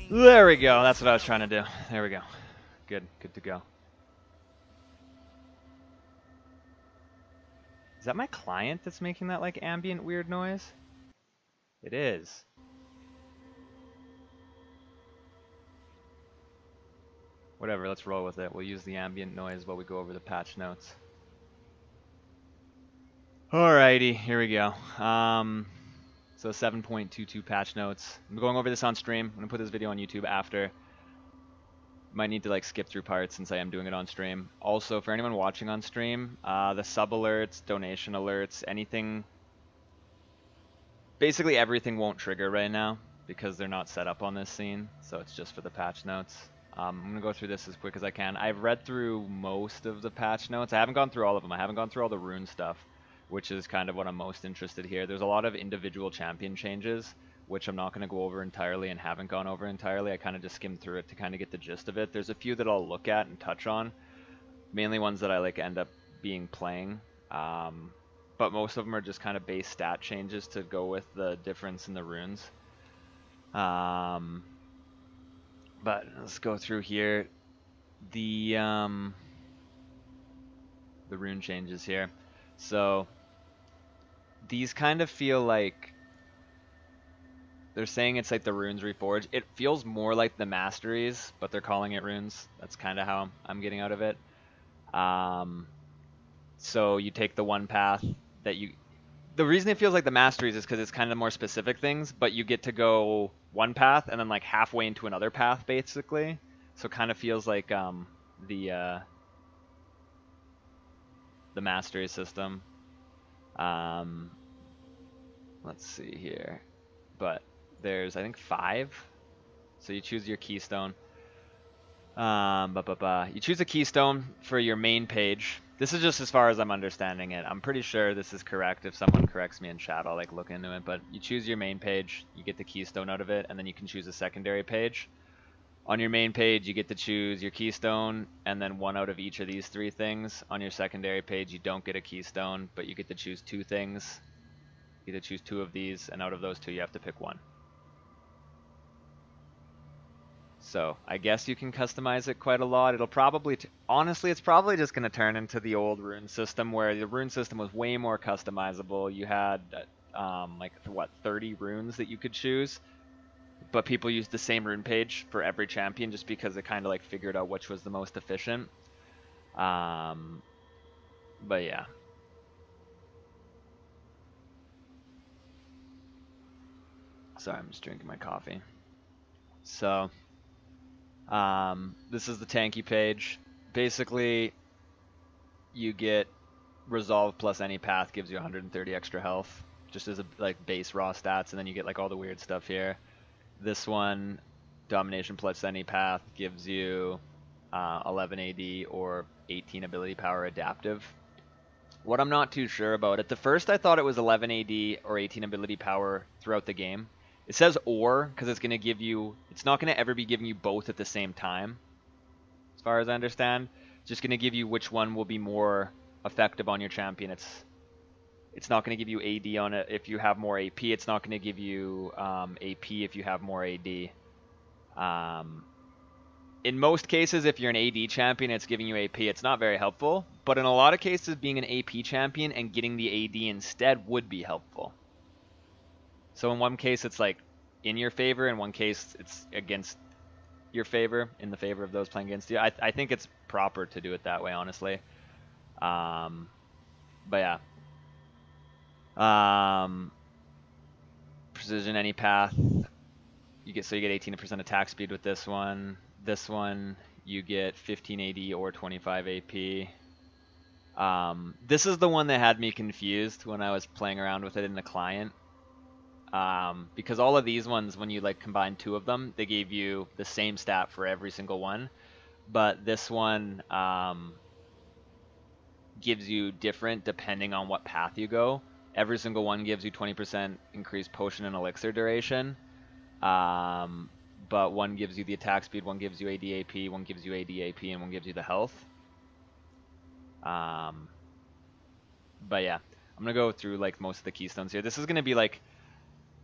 There we go. That's what I was trying to do. There we go. Good to go. Is that my client that's making that like ambient weird noise? It is. Whatever, let's roll with it. We'll use the ambient noise while we go over the patch notes. Alrighty, here we go. So 7.22 patch notes. I'm going over this on stream. I'm gonna put this video on YouTube after. Might need to like skip through parts since I am doing it on stream. Also, for anyone watching on stream, the sub alerts, donation alerts, anything, basically everything won't trigger right now because they're not set up on this scene. So it's just for the patch notes. I'm gonna go through this as quick as I can. I've read through most of the patch notes. I haven't gone through all of them. I haven't gone through all the rune stuff, which is kind of what I'm most interested here. There's a lot of individual champion changes, which I'm not going to go over entirely and haven't gone over entirely. I kind of just skimmed through it to kind of get the gist of it. There's a few that I'll look at and touch on, mainly ones that I like end up being playing. But most of them are just kind of base stat changes to go with the difference in the runes. But let's go through here. The rune changes here. So these kind of feel like they're saying it's like the runes reforged. It feels more like the masteries, but they're calling it runes. That's kind of how I'm getting out of it. So you take the one path that you... The reason it feels like the masteries is because it's kind of more specific things, but you get to go one path and then like halfway into another path, basically. So it kind of feels like the mastery system. Let's see here. But there's, I think, 5. So you choose your keystone. You choose a keystone for your main page. This is just as far as I'm understanding it. I'm pretty sure this is correct. If someone corrects me in chat, I'll like look into it. But you choose your main page, you get the keystone out of it, and then you can choose a secondary page. On your main page, you get to choose your keystone, and then one out of each of these 3 things. On your secondary page, you don't get a keystone, but you get to choose 2 things. You get to choose 2 of these, and out of those 2, you have to pick 1. So I guess you can customize it quite a lot. It'll probably, honestly, it's probably just going to turn into the old rune system where the rune system was way more customizable. You had like what, 30 runes that you could choose, but people used the same rune page for every champion just because it kind of like figured out which was the most efficient. But yeah. Sorry, I'm just drinking my coffee. So this is the tanky page. Basically, you get resolve plus any path gives you 130 extra health, just as a like base raw stats, and then you get like all the weird stuff here. This one, domination plus any path gives you 11 AD or 18 ability power adaptive. What I'm not too sure about, at the first I thought it was 11 AD or 18 ability power throughout the game. It says or, because it's going to give you, it's not going to ever be giving you both at the same time, as far as I understand. It's just going to give you which one will be more effective on your champion. It's not going to give you AD on it if you have more AP. It's not going to give you AP if you have more AD. In most cases, if you're an AD champion, it's giving you AP. It's not very helpful, but in a lot of cases, being an AP champion and getting the AD instead would be helpful. So in one case, it's like in your favor. In one case, it's against your favor, in the favor of those playing against you. I think it's proper to do it that way, honestly. But yeah. Precision any path. You get 18% attack speed with this one. This one, you get 15 AD or 25 AP. This is the one that had me confused when I was playing around with it in the client. Because all of these ones, when you like combine 2 of them, they gave you the same stat for every single one. But this one gives you different depending on what path you go. Every single one gives you 20% increased potion and elixir duration. But one gives you the attack speed, one gives you AD/AP, one gives you AD/AP, and one gives you the health. But yeah, I'm gonna go through like most of the keystones here. This is gonna be like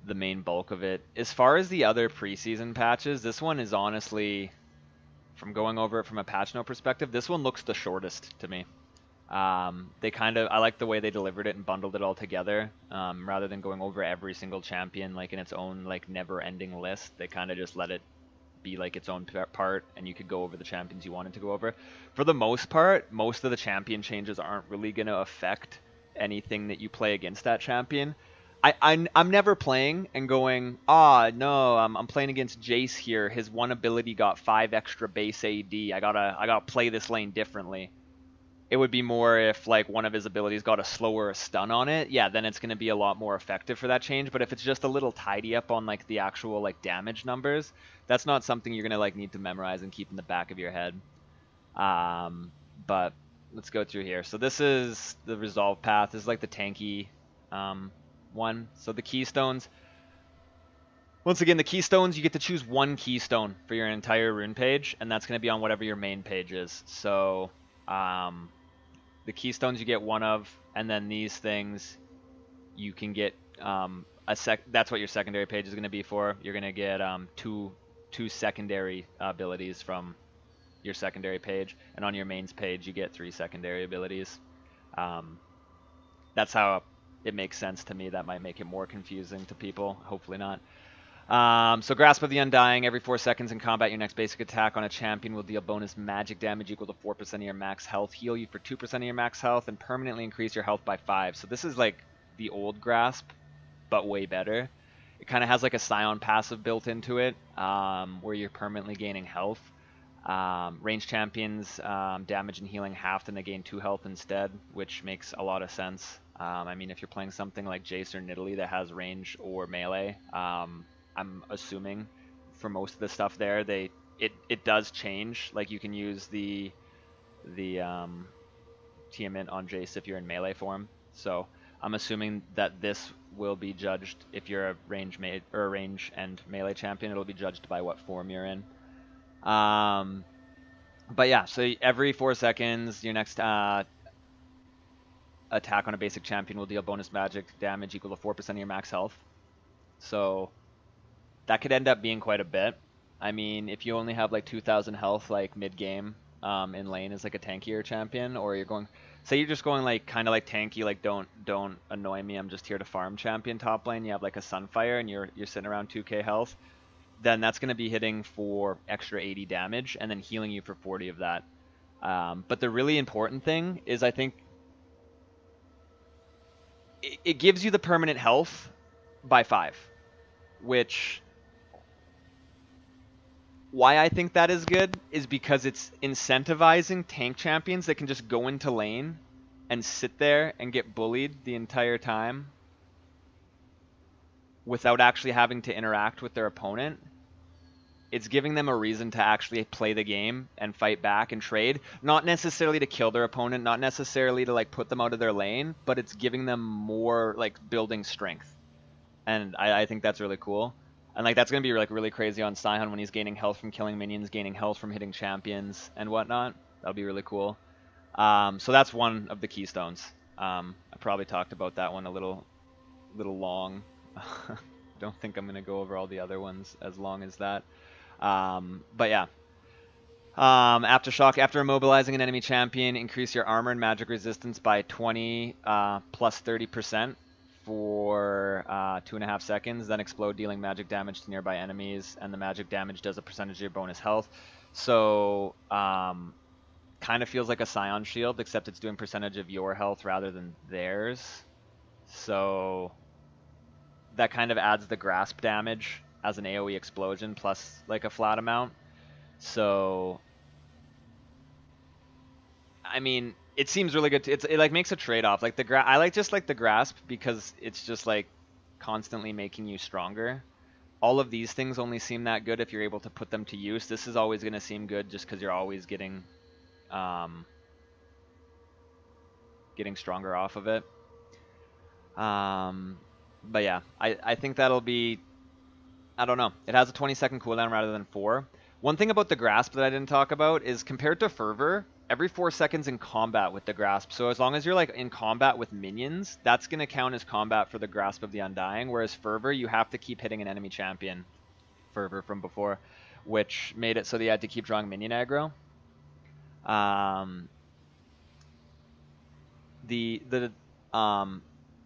the main bulk of it. As far as the other preseason patches, this one is honestly, from going over it from a patch note perspective, this one looks the shortest to me. I like the way they delivered it and bundled it all together. Rather than going over every single champion like in its own like never-ending list, they kind of just let it be like its own part, and you could go over the champions you wanted to go over. For the most part, most of the champion changes aren't really going to affect anything that you play against that champion. I'm never playing and going, no, I'm playing against Jace here. His one ability got 5 extra base AD. I gotta play this lane differently. It would be more if like one of his abilities got a slower stun on it. Yeah, then it's gonna be a lot more effective for that change. But if it's just a little tidy up on like the actual like damage numbers, that's not something you're gonna like need to memorize and keep in the back of your head. But let's go through here. So this is the resolve path. This is like the tanky one. So the keystones. Once again, the keystones, you get to choose one keystone for your entire rune page, and that's going to be on whatever your main page is. So the keystones you get one of, and then these things you can get that's what your secondary page is going to be for. You're going to get two secondary abilities from your secondary page, and on your mains page you get 3 secondary abilities. That's how it makes sense to me. That might make it more confusing to people. Hopefully not. So Grasp of the Undying. Every 4 seconds in combat, your next basic attack on a champion will deal bonus magic damage equal to 4% of your max health, heal you for 2% of your max health, and permanently increase your health by 5. So this is like the old Grasp, but way better. It kind of has like a Scion passive built into it, where you're permanently gaining health. Ranged champions, damage and healing halved, and they gain 2 health instead, which makes a lot of sense. I mean, if you're playing something like Jace or Nidalee that has range or melee, I'm assuming for most of the stuff there, it does change. Like you can use the Tiamat on Jace if you're in melee form. So I'm assuming that this will be judged if you're a range and melee champion. It'll be judged by what form you're in. But yeah, so every 4 seconds, your next attack on a basic champion will deal bonus magic damage equal to 4% of your max health. So that could end up being quite a bit. I mean, if you only have like 2,000 health like mid-game in lane as like a tankier champion, or you're going, say you're just going like kind of like tanky, like don't annoy me, I'm just here to farm champion top lane. You have like a Sunfire and you're sitting around 2k health, then that's going to be hitting for extra 80 damage and then healing you for 40 of that. But the really important thing is, I think it gives you the permanent health by 5, which, why I think that is good is because it's incentivizing tank champions that can just go into lane and sit there and get bullied the entire time without actually having to interact with their opponent. It's giving them a reason to actually play the game and fight back and trade. Not necessarily to kill their opponent, not necessarily to like put them out of their lane, but it's giving them more like building strength. And I think that's really cool. And like that's going to be like really crazy on Scion when he's gaining health from killing minions, gaining health from hitting champions and whatnot. That'll be really cool. So that's one of the keystones. I probably talked about that one a little long. Don't think I'm going to go over all the other ones as long as that. But yeah. Aftershock. After immobilizing an enemy champion, increase your armor and magic resistance by 20 plus 30% for 2.5 seconds. Then explode, dealing magic damage to nearby enemies, and the magic damage does a percentage of your bonus health. So kind of feels like a Scion shield, except it's doing percentage of your health rather than theirs. So that kind of adds the grasp damage as an AoE explosion plus like a flat amount. So I mean, it seems really good. It like makes a trade-off. Like I like the grasp because it's just like constantly making you stronger. All of these things only seem that good if you're able to put them to use. This is always going to seem good just because you're always getting stronger off of it. But yeah, I think that'll be, I don't know. It has a 20-second cooldown rather than 4. One thing about the grasp that I didn't talk about is compared to Fervor, every 4 seconds in combat with the grasp. So as long as you're like in combat with minions, that's gonna count as combat for the grasp of the Undying. Whereas Fervor, you have to keep hitting an enemy champion. Fervor from before, which made it so that you had to keep drawing minion aggro. The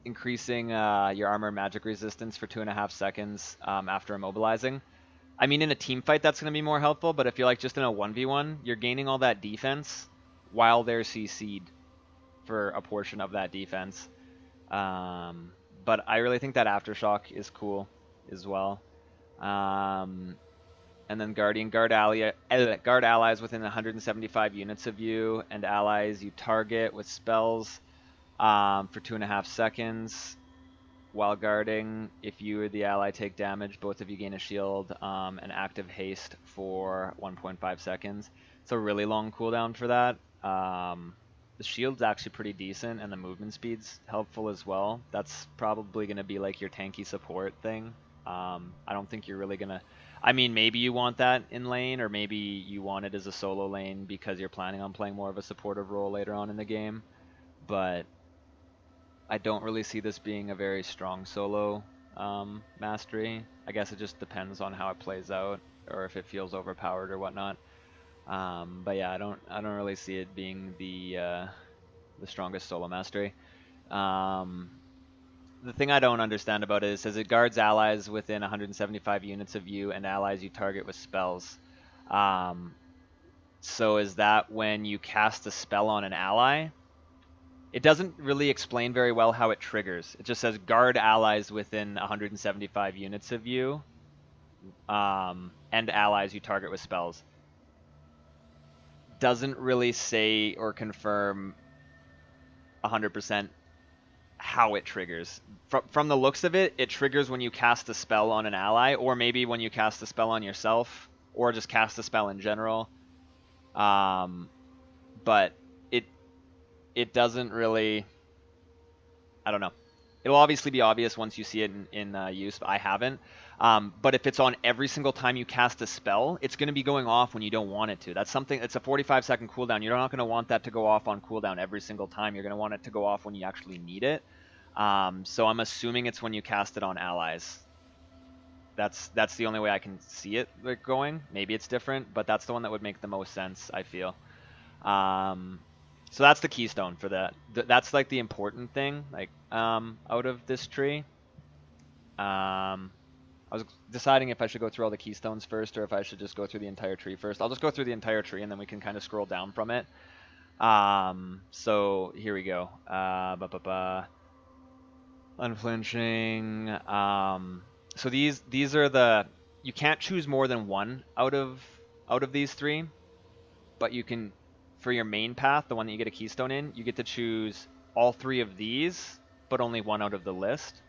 increasing your armor magic resistance for 2.5 seconds after immobilizing. I mean, in a team fight, that's going to be more helpful, but if you're like just in a 1v1, you're gaining all that defense while they're CC'd for a portion of that defense. But I really think that Aftershock is cool as well. And then Guardian, guard allies within 175 units of you, and allies you target with spells for 2.5 seconds. While guarding, if you or the ally take damage, both of you gain a shield and active haste for 1.5 seconds. It's a really long cooldown for that. The shield's actually pretty decent, and the movement speed's helpful as well. That's probably going to be like your tanky support thing. I don't think you're really going to... I mean, maybe you want that in lane, or maybe you want it as a solo lane because you're planning on playing more of a supportive role later on in the game. But I don't really see this being a very strong solo mastery. I guess it just depends on how it plays out, or if it feels overpowered or whatnot. But yeah, I don't really see it being the strongest solo mastery. The thing I don't understand about it is, it says it guards allies within 175 units of you and allies you target with spells. So is that when you cast a spell on an ally? It doesn't really explain very well how it triggers. It just says guard allies within 175 units of you and allies you target with spells. Doesn't really say or confirm 100% how it triggers. From the looks of it, it triggers when you cast a spell on an ally, or maybe when you cast a spell on yourself, or just cast a spell in general. But it doesn't really... I don't know. It'll obviously be obvious once you see it in use, but I haven't. But if it's on every single time you cast a spell, it's going to be going off when you don't want it to. That's something. It's a 45-second cooldown. You're not going to want that to go off on cooldown every single time. You're going to want it to go off when you actually need it. So I'm assuming it's when you cast it on allies. That's the only way I can see it going. Maybe it's different, but that's the one that would make the most sense, I feel. So that's the keystone for that. That's like the important thing, like out of this tree. I was deciding if I should go through all the keystones first, or if I should just go through the entire tree first. I'll just go through the entire tree, and then we can kind of scroll down from it. So here we go. Unflinching. So these are the... You can't choose more than one out of these three, but you can... For your main path, the one that you get a keystone in, you get to choose all three of these, but only one out of the list.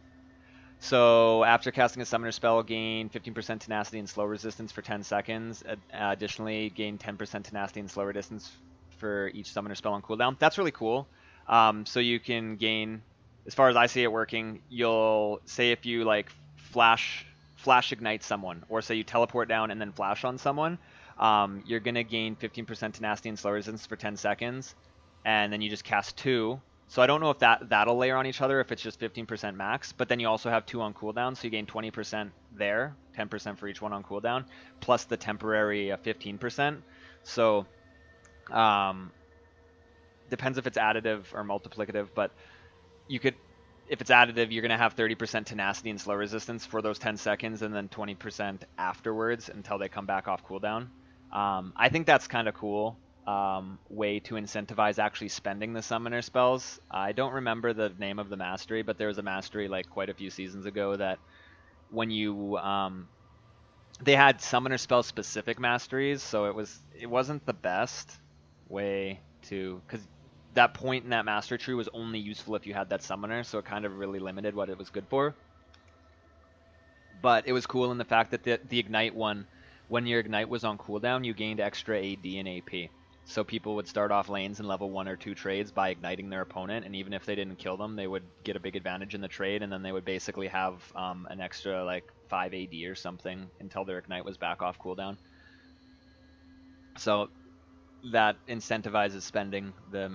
So after casting a summoner spell, gain 15% tenacity and slow resistance for 10 seconds. Additionally, gain 10% tenacity and slow resistance for each summoner spell on cooldown. That's really cool. So you can gain, as far as I see it working, you'll say if you like flash ignite someone, or say you teleport down and then flash on someone, you're going to gain 15% tenacity and slow resistance for 10 seconds, and then you just cast 2. So I don't know if that'll layer on each other, if it's just 15% max, but then you also have 2 on cooldown, so you gain 20% there, 10% for each one on cooldown, plus the temporary 15%. So depends if it's additive or multiplicative, but you could... If it's additive, you're going to have 30% tenacity and slow resistance for those 10 seconds, and then 20% afterwards until they come back off cooldown. I think that's kind of cool way to incentivize actually spending the summoner spells. I don't remember the name of the mastery, but there was a mastery like quite a few seasons ago that when you... they had summoner spell specific masteries, so it wasn't the best way to... Because that point in that master tree was only useful if you had that summoner, so it kind of really limited what it was good for. But it was cool in the fact that the ignite one, when your ignite was on cooldown, you gained extra AD and AP. So people would start off lanes in level 1 or 2 trades by igniting their opponent, and even if they didn't kill them, they would get a big advantage in the trade, and then they would basically have an extra like 5 AD or something until their ignite was back off cooldown. So that incentivizes spending the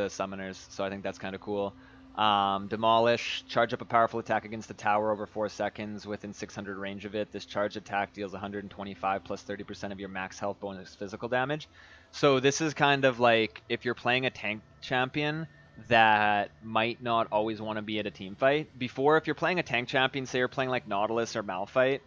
summoners, so I think that's kind of cool. Demolish, charge up a powerful attack against the tower over 4 seconds within 600 range of it. This charge attack deals 125 plus 30% of your max health bonus physical damage. So this is kind of like if you're playing a tank champion that might not always want to be at a team fight. Before, if you're playing a tank champion, say you're playing like Nautilus or Malphite,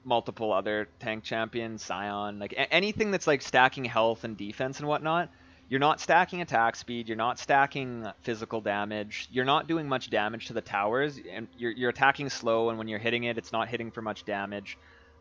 multiple other tank champions, Scion, like anything that's like stacking health and defense and whatnot, you're not stacking attack speed, you're not stacking physical damage, you're not doing much damage to the towers, and you're attacking slow, and when you're hitting it, it's not hitting for much damage.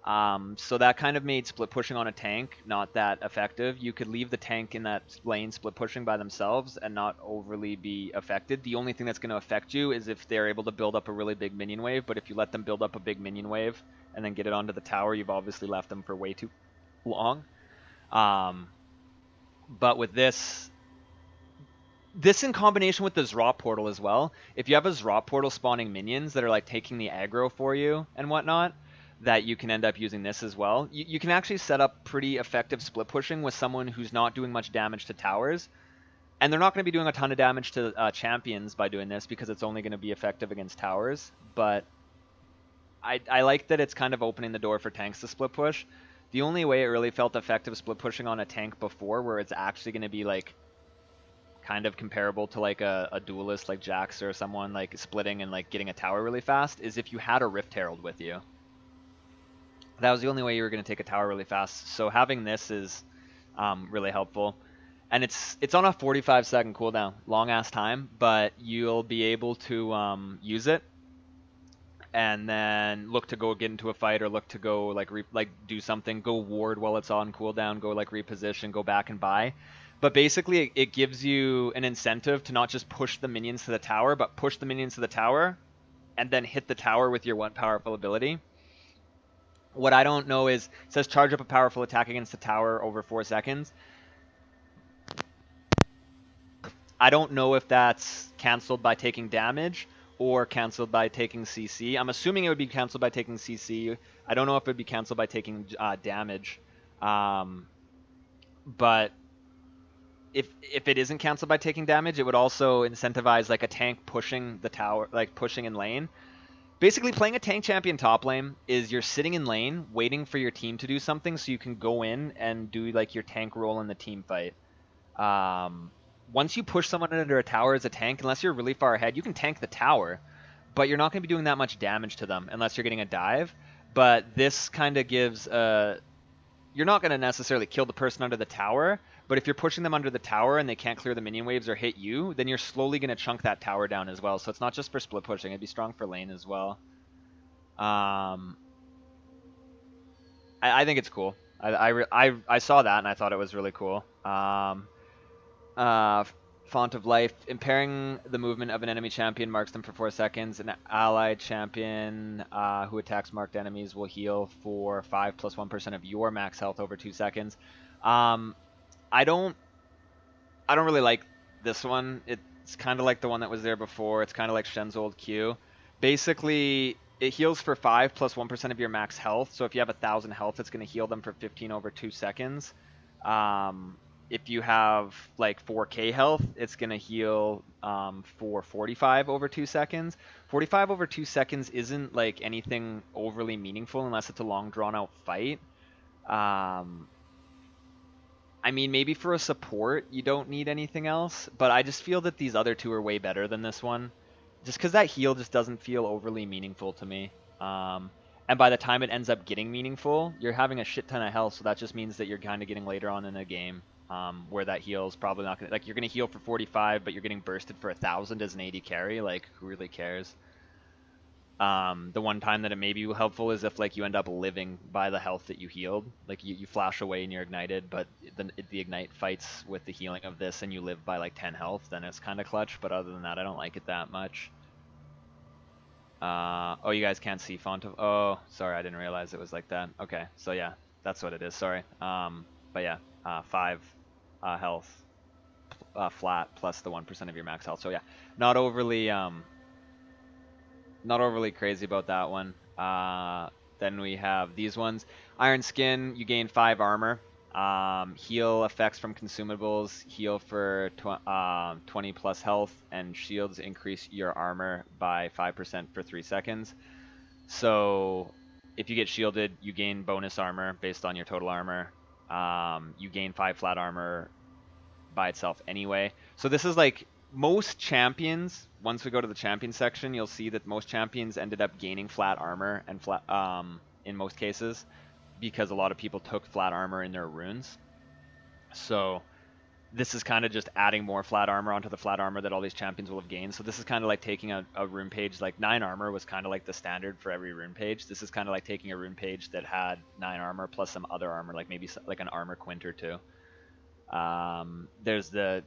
So that kind of made split pushing on a tank not that effective. You could leave the tank in that lane split pushing by themselves and not overly be affected. The only thing that's going to affect you is if they're able to build up a really big minion wave, but if you let them build up a big minion wave and then get it onto the tower, you've obviously left them for way too long. But with this in combination with the Zrop portal as well, if you have a Zrop portal spawning minions that are like taking the aggro for you and whatnot, that you can end up using this as well. You can actually set up pretty effective split pushing with someone who's not doing much damage to towers. And they're not going to be doing a ton of damage to champions by doing this because it's only going to be effective against towers. But I like that it's kind of opening the door for tanks to split push. The only way it really felt effective split pushing on a tank before, where it's actually going to be like kind of comparable to like a duelist like Jax or someone like splitting and like getting a tower really fast, is if you had a Rift Herald with you. That was the only way you were going to take a tower really fast. So having this is really helpful. And it's on a 45-second cooldown, long ass time, but you'll be able to use it and then look to go get into a fight or look to go like do something, go ward while it's on cooldown, go like reposition, go back and buy. But basically it gives you an incentive to not just push the minions to the tower, but push the minions to the tower and then hit the tower with your one powerful ability. What I don't know is, it says charge up a powerful attack against the tower over 4 seconds. I don't know if that's cancelled by taking damage or cancelled by taking CC. I'm assuming it would be cancelled by taking CC. I don't know if it would be cancelled by taking damage. But if it isn't cancelled by taking damage, it would also incentivize like a tank pushing the tower, like pushing in lane. Basically, playing a tank champion top lane is you're sitting in lane waiting for your team to do something so you can go in and do like your tank role in the team fight. Once you push someone under a tower as a tank, unless you're really far ahead, you can tank the tower, but you're not going to be doing that much damage to them unless you're getting a dive. But this kind of gives you're not going to necessarily kill the person under the tower, but if you're pushing them under the tower and they can't clear the minion waves or hit you, then you're slowly going to chunk that tower down as well. So it's not just for split pushing. It'd be strong for lane as well. I think it's cool. I saw that and I thought it was really cool. Font of Life. Impairing the movement of an enemy champion marks them for 4 seconds. An allied champion who attacks marked enemies will heal for 5 plus 1% of your max health over 2 seconds. I don't really like this one. It's kind of like the one that was there before. It's kind of like Shen's old Q. Basically, it heals for 5 plus 1% of your max health. So if you have 1,000 health, it's going to heal them for 15 over 2 seconds. If you have like 4k health, it's going to heal for 45 over 2 seconds. 45 over 2 seconds isn't like anything overly meaningful unless it's a long drawn out fight. I mean, maybe for a support, you don't need anything else, but I just feel that these other two are way better than this one. Just because that heal just doesn't feel overly meaningful to me. And by the time it ends up getting meaningful, you're having a shit ton of health, so that just means that you're kind of getting later on in a game where that heal is probably not going to... Like, you're going to heal for 45, but you're getting bursted for 1,000 as an AD carry. Like, who really cares? The one time that it may be helpful is if like you end up living by the health that you healed. Like you flash away and you're ignited, but the ignite fights with the healing of this and you live by like 10 health, then it's kind of clutch. But other than that, I don't like it that much. Oh, you guys can't see font of... Oh, sorry, I didn't realize it was like that. Okay, so yeah, that's what it is. Sorry. But yeah, 5 health flat plus the 1% of your max health. So yeah, not overly crazy about that one. Then we have these ones. Iron Skin, you gain 5 armor. Heal effects from consumables, heal for 20 plus health, and shields increase your armor by 5% for 3 seconds. So if you get shielded, you gain bonus armor based on your total armor. You gain 5 flat armor by itself anyway. So this is like most champions, once we go to the champion section, you'll see that most champions ended up gaining flat armor and flat in most cases, because a lot of people took flat armor in their runes. So this is kind of just adding more flat armor onto the flat armor that all these champions will have gained. So this is kind of like taking a rune page, like 9 armor was kind of like the standard for every rune page. This is kind of like taking a rune page that had 9 armor plus some other armor, like maybe like an armor quint or 2. There's the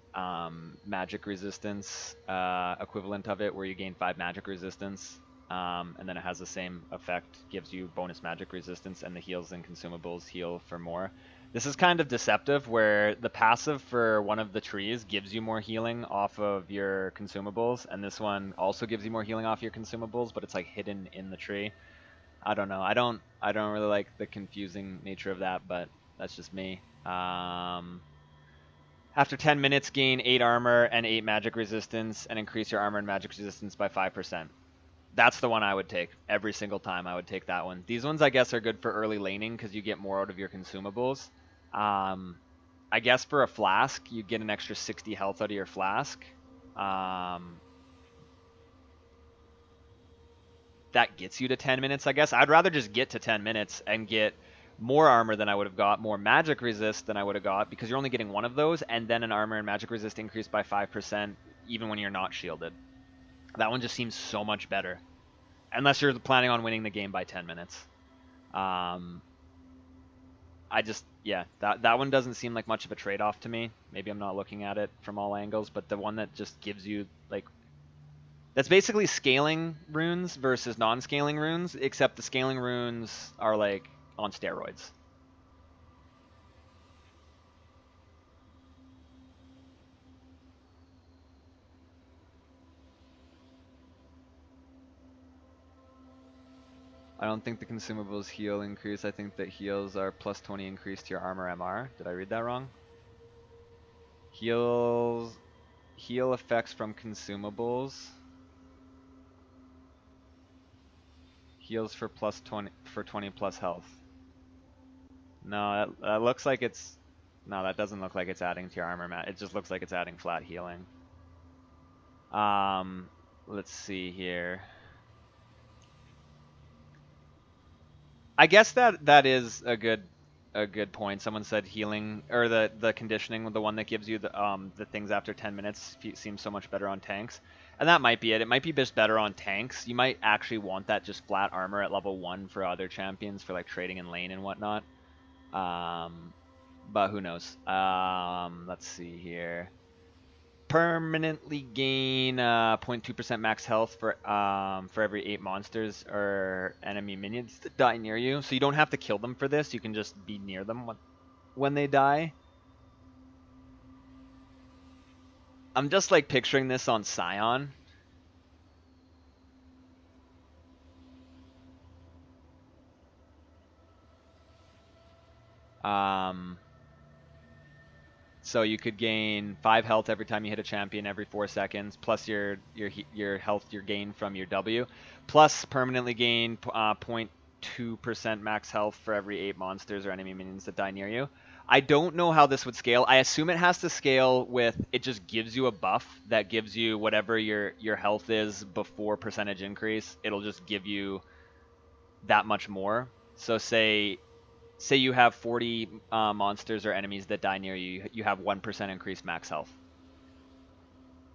magic resistance equivalent of it, where you gain 5 magic resistance. And then it has the same effect, gives you bonus magic resistance, and the heals and consumables heal for more. This is kind of deceptive, where the passive for one of the trees gives you more healing off of your consumables, and this one also gives you more healing off your consumables, but it's like hidden in the tree. I don't know. I don't really like the confusing nature of that, but that's just me. After 10 minutes, gain 8 armor and 8 magic resistance, and increase your armor and magic resistance by 5%. That's the one I would take. Every single time I would take that one. These ones, I guess, are good for early laning because you get more out of your consumables. I guess for a flask, you get an extra 60 health out of your flask. That gets you to 10 minutes, I guess. I'd rather just get to 10 minutes and get more armor than I would have got, more magic resist than I would have got, because you're only getting one of those, and then an armor and magic resist increase by 5% even when you're not shielded. That one just seems so much better. Unless you're planning on winning the game by 10 minutes. Yeah, that one doesn't seem like much of a trade-off to me. Maybe I'm not looking at it from all angles, but the one that just gives you, like... That's basically scaling runes versus non-scaling runes, except the scaling runes are, like, on steroids. I don't think the consumables heal increase. I think that heals are plus 20 increase to your armor MR. Did I read that wrong? Heal effects from consumables. Heals for plus 20 for 20 plus health. No, that looks like it's... No, that doesn't look like it's adding to your armor, Matt. It just looks like it's adding flat healing. Let's see here. I guess that is a good point. Someone said healing, or the conditioning, the one that gives you the things after 10 minutes seems so much better on tanks. And that might be it. It might be just better on tanks. You might actually want that just flat armor at level 1 for other champions for like trading in lane and whatnot. But who knows? Let's see here. Permanently gain 0.2% max health for every 8 monsters or enemy minions that die near you. So you don't have to kill them for this. You can just be near them when they die. I'm just like picturing this on Scion. So you could gain 5 health every time you hit a champion every 4 seconds, plus your health you gain from your W, plus permanently gain 0.2% max health for every 8 monsters or enemy minions that die near you. I don't know how this would scale. I assume it has to scale with, it just gives you a buff that gives you whatever your health is before percentage increase. It'll just give you that much more. So say you have 40 monsters or enemies that die near you, you have 1% increased max health.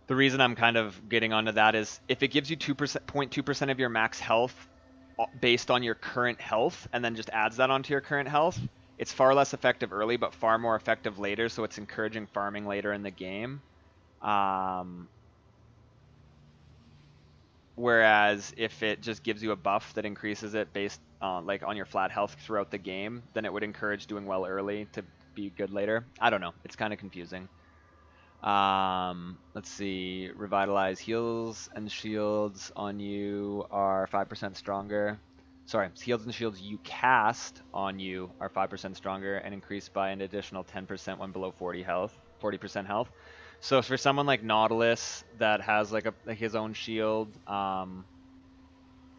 The reason I'm kind of getting onto that is if it gives you 0.2% of your max health based on your current health and then just adds that onto your current health, it's far less effective early but far more effective later, so it's encouraging farming later in the game. Whereas if it just gives you a buff that increases it based like on your flat health throughout the game, then it would encourage doing well early to be good later. I don't know. It's kind of confusing. Let's see. Revitalize heals and shields on you are 5% stronger. sorry, heals and shields you cast on you are 5% stronger and increased by an additional 10% when below 40% health. So for someone like Nautilus that has like his own shield, someone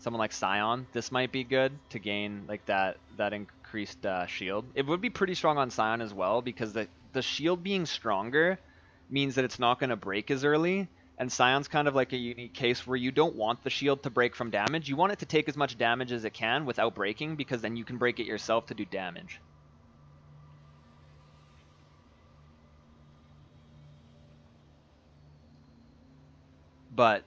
like Scion, this might be good to gain like that increased shield. It would be pretty strong on Scion as well because the shield being stronger means that it's not going to break as early. And Scion's kind of like a unique case where you don't want the shield to break from damage. You want it to take as much damage as it can without breaking, because then you can break it yourself to do damage. But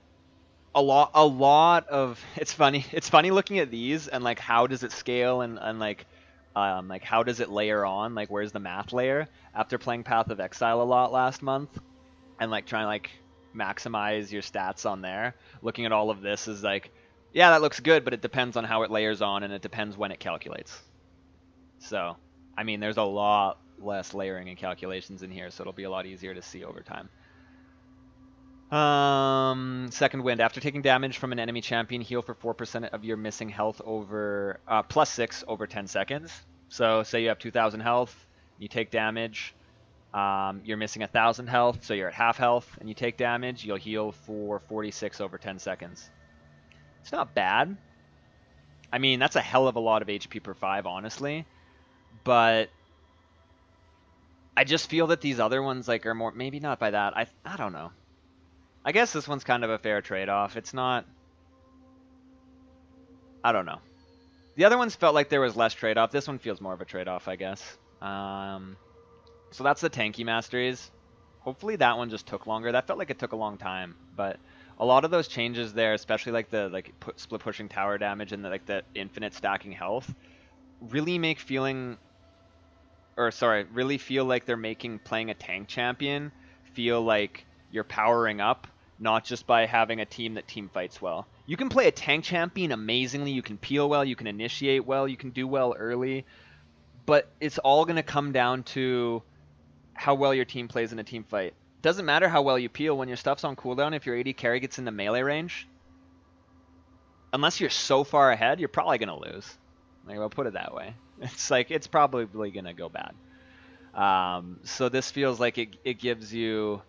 a lot of it's funny looking at these and like how does it scale and like how does it layer on, like where's the math layer after playing Path of Exile a lot last month and like trying to like maximize your stats on there. Looking at all of this is like, yeah, that looks good, but it depends on how it layers on and it depends when it calculates. So I mean, there's a lot less layering and calculations in here, so it'll be a lot easier to see over time. Second Wind. After taking damage from an enemy champion, heal for 4% of your missing health over +6 over 10 seconds. So say you have 2,000 health, you take damage, you're missing 1,000 health, so you're at half health, and you take damage, you'll heal for 46 over 10 seconds. It's not bad. I mean, that's a hell of a lot of HP per 5, honestly. But I just feel that these other ones like are more, maybe not by that. I don't know. I guess this one's kind of a fair trade-off. It's not... I don't know. The other ones felt like there was less trade-off. This one feels more of a trade-off, I guess. So that's the tanky masteries. Hopefully that one just took longer. That felt like it took a long time. But a lot of those changes there, especially like the split pushing tower damage and the infinite stacking health, really really feel like they're making playing a tank champion feel like you're powering up, not just by having a team that team fights well. You can play a tank champion amazingly, you can peel well, you can initiate well, you can do well early, but it's all going to come down to how well your team plays in a team fight. Doesn't matter how well you peel when your stuff's on cooldown. If your AD carry gets into melee range, unless you're so far ahead, you're probably going to lose. Like, I'll put it that way. It's like, it's probably going to go bad. So this feels like it gives you...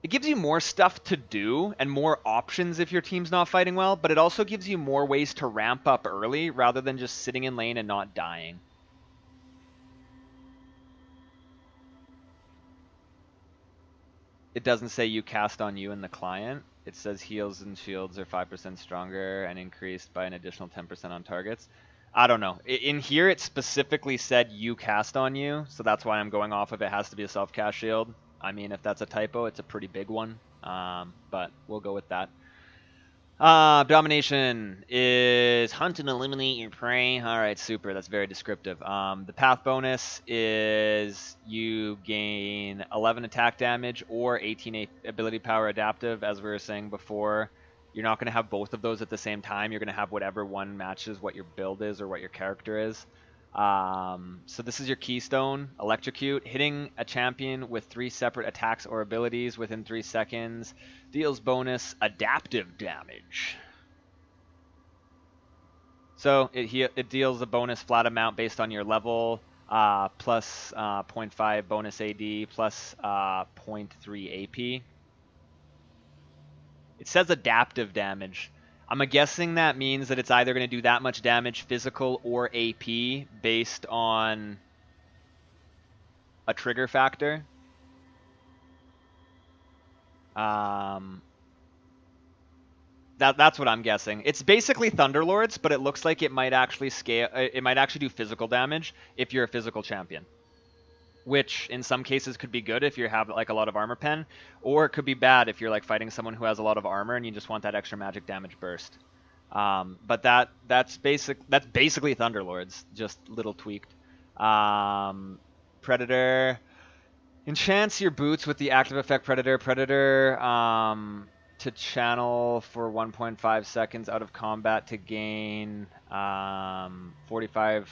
It gives you more stuff to do and more options if your team's not fighting well, but it also gives you more ways to ramp up early rather than just sitting in lane and not dying. It doesn't say you cast on you in the client. It says heals and shields are 5% stronger and increased by an additional 10% on targets. I don't know. In here it specifically said you cast on you, so that's why I'm going off of it has to be a self-cast shield. I mean, if that's a typo, it's a pretty big one, but we'll go with that. Domination is hunt and eliminate your prey. All right, super. That's very descriptive. The path bonus is you gain 11 attack damage or 18 ability power adaptive, as we were saying before. You're not going to have both of those at the same time. You're going to have whatever one matches what your build is or what your character is. So this is your keystone, electrocute, hitting a champion with 3 separate attacks or abilities within 3 seconds, deals bonus adaptive damage. So it deals a bonus flat amount based on your level, plus 0.5 bonus AD, plus 0.3 AP. It says adaptive damage. I'm guessing that means that it's either going to do that much damage physical or AP based on a trigger factor. That's what I'm guessing. It's basically Thunderlords, but it looks like it might actually scale. It might actually do physical damage if you're a physical champion, which in some cases could be good if you have like a lot of armor pen, or it could be bad if you're like fighting someone who has a lot of armor and you just want that extra magic damage burst. But that's basically Thunderlords, just little tweaked. Predator, enchants your boots with the active effect Predator. Predator to channel for 1.5 seconds out of combat to gain 45%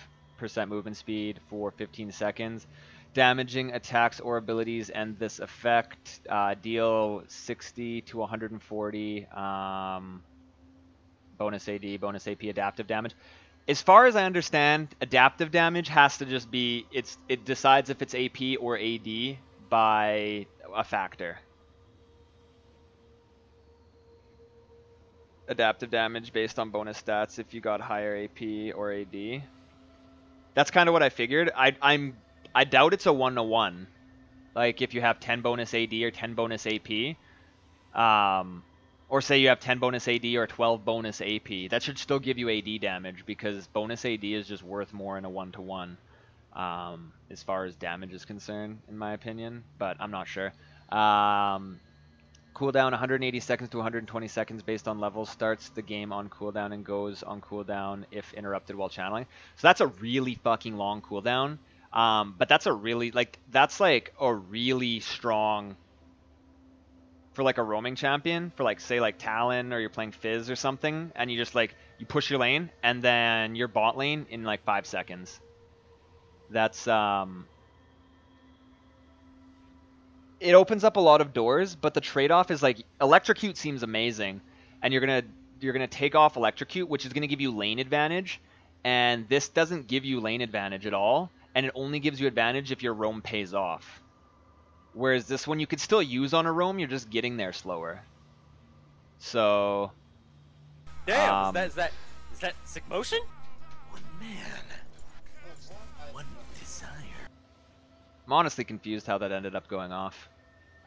movement speed for 15 seconds. Damaging attacks or abilities end this effect. Deal 60 to 140 bonus AD, bonus AP, adaptive damage. As far as I understand, adaptive damage has to just be it decides if it's AP or AD by a factor. Adaptive damage based on bonus stats if you got higher AP or AD. That's kind of what I figured. I doubt it's a 1-to-1. Like if you have 10 bonus AD or 10 bonus AP, or say you have 10 bonus AD or 12 bonus AP, that should still give you AD damage because bonus AD is just worth more in a 1-to-1, as far as damage is concerned, in my opinion. But I'm not sure. Cooldown 180 seconds to 120 seconds based on levels. Starts the game on cooldown and goes on cooldown if interrupted while channeling. So that's a really fucking long cooldown. But that's a really that's like a really strong for like a roaming champion, for like say like Talon, or you're playing Fizz or something, and you just like you push your lane and then your bot lane in like 5 seconds. That's it opens up a lot of doors, but the trade-off is like electrocute seems amazing, and you're gonna take off electrocute, which is gonna give you lane advantage, and this doesn't give you lane advantage at all, and it only gives you advantage if your roam pays off. Whereas this one you could still use on a roam, you're just getting there slower. So damn, is that SickMotion? One man, one desire. I'm honestly confused how that ended up going off.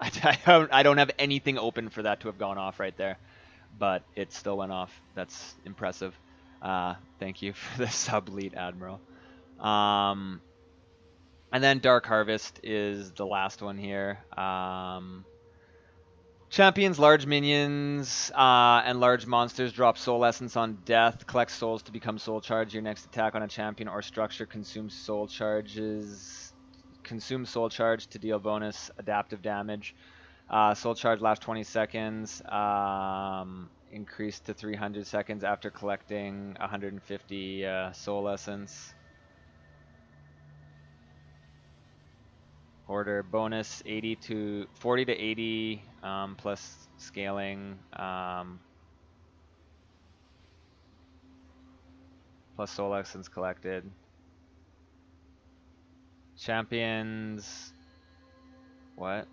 I don't have anything open for that to have gone off right there, but it still went off. That's impressive. Thank you for the sub lead, Admiral. And then Dark Harvest is the last one here. Champions, large minions, and large monsters drop soul essence on death. Collect souls to become soul charge. Your next attack on a champion or structure consumes soul charges. Consume soul charge to deal bonus adaptive damage. Soul charge lasts 20 seconds. Increased to 300 seconds after collecting 150 soul essence. Order bonus 40 to 80 plus scaling plus soul essence collected. Champions, what?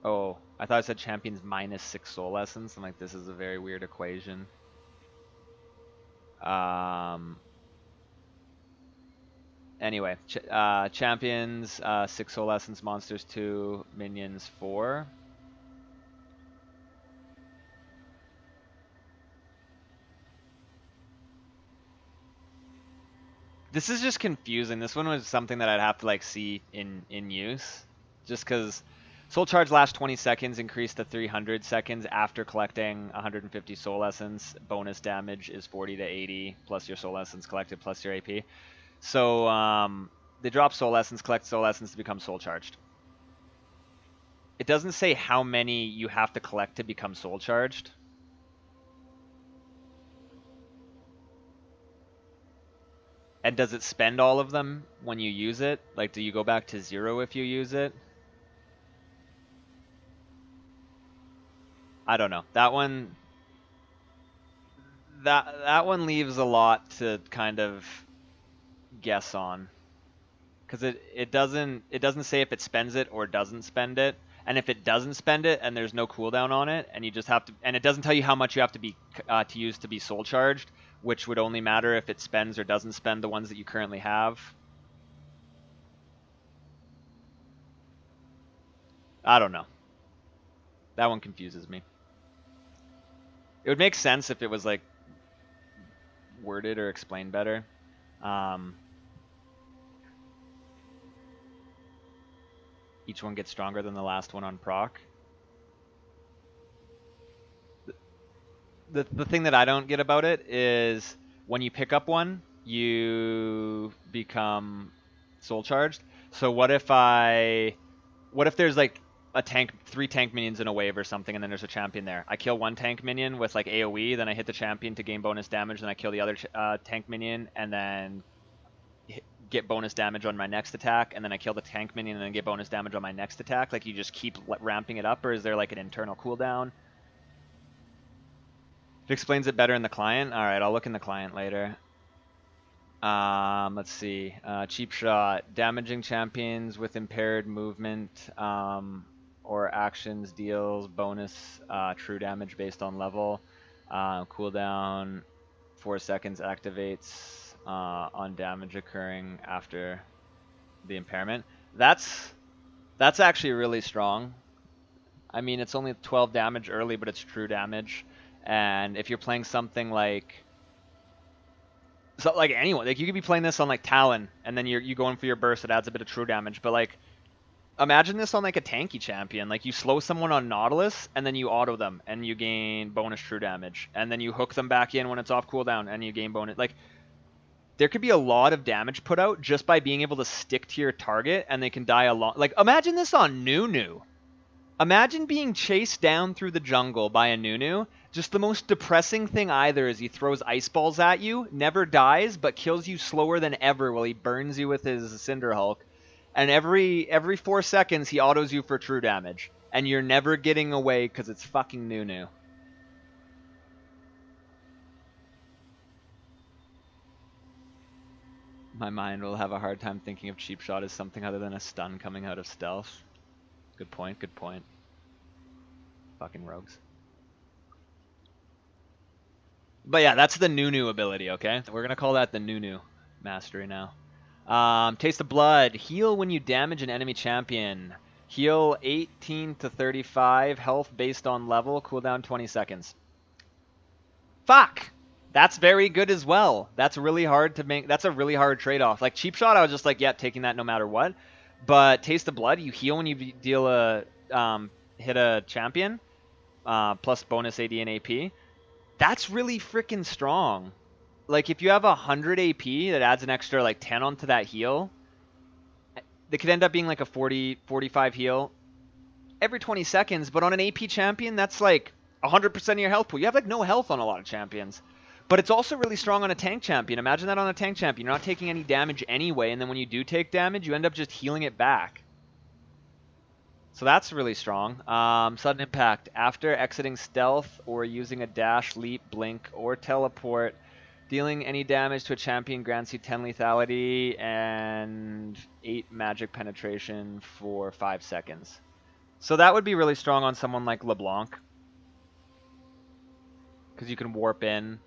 Oh, I thought I said champions minus 6 soul essence. I'm like, this is a very weird equation. Anyway, champions 6 soul essence, monsters 2, minions 4. This is just confusing. This one was something that I'd have to like see in use, just because soul charge lasts 20 seconds, increased to 300 seconds after collecting 150 soul essence. Bonus damage is 40 to 80 plus your soul essence collected plus your AP. So they drop soul essence, collect soul essence to become soul charged. It doesn't say how many you have to collect to become soul charged. And does it spend all of them when you use it? Like, do you go back to 0 if you use it? I don't know. That one leaves a lot to kind of guess on, because it doesn't say if it spends it or doesn't spend it, and if it doesn't spend it and there's no cooldown on it, and you just have to, and it doesn't tell you how much you have to be to use to be soul charged, which would only matter if it spends or doesn't spend the ones that you currently have. I don't know. That one confuses me. It would make sense if it was like worded or explained better. Each one gets stronger than the last one on proc. The thing that I don't get about it is when you pick up one, you become soul charged. So what if there's like a tank, 3 tank minions in a wave or something, and then there's a champion there. I kill one tank minion with like AoE, then I hit the champion to gain bonus damage, then I kill the other tank minion, and then get bonus damage on my next attack, and then I kill the tank minion and then get bonus damage on my next attack. Like, you just keep ramping it up, or is there like an internal cooldown? It explains it better in the client. All right, I'll look in the client later. Let's see. Cheap shot. Damaging champions with impaired movement or actions deals bonus true damage based on level. Cooldown 4 seconds activates on damage occurring after the impairment. That's actually really strong. I mean, it's only 12 damage early, but it's true damage. And if you're playing something like anyone, like you could be playing this on like Talon, and then you go in for your burst, it adds a bit of true damage. But like, imagine this on like a tanky champion. Like you slow someone on Nautilus, and then you auto them, and you gain bonus true damage, and then you hook them back in when it's off cooldown, and you gain bonus. Like, there could be a lot of damage put out just by being able to stick to your target, and they can die a lot. Like, imagine this on Nunu. Imagine being chased down through the jungle by a Nunu. Just the most depressing thing either is he throws ice balls at you, never dies, but kills you slower than ever while he burns you with his Cinder Hulk. And every 4 seconds he autos you for true damage. And you're never getting away because it's fucking Nunu. My mind will have a hard time thinking of Cheap Shot as something other than a stun coming out of stealth. Good point, good point. Fucking rogues. But yeah, that's the Nunu ability, okay? We're gonna call that the Nunu mastery now. Taste of Blood. Heal when you damage an enemy champion. Heal 18 to 35. Health based on level. Cooldown 20 seconds. Fuck! That's very good as well. That's really hard to make. That's a really hard trade-off. Like Cheap Shot, I was just like, yeah, taking that no matter what. But Taste of Blood, you heal when you deal a hit a champion, plus bonus AD and AP. That's really freaking strong. Like if you have 100 AP, that adds an extra like 10 onto that heal. That could end up being like a 45 heal every 20 seconds. But on an AP champion, that's like 100% of your health pool. You have like no health on a lot of champions. But it's also really strong on a tank champion. Imagine that on a tank champion. You're not taking any damage anyway, and then when you do take damage, you end up just healing it back. So that's really strong. Sudden Impact. After exiting stealth or using a dash, leap, blink, or teleport, dealing any damage to a champion grants you 10 lethality and 8 magic penetration for 5 seconds. So that would be really strong on someone like LeBlanc. Because you can warp in,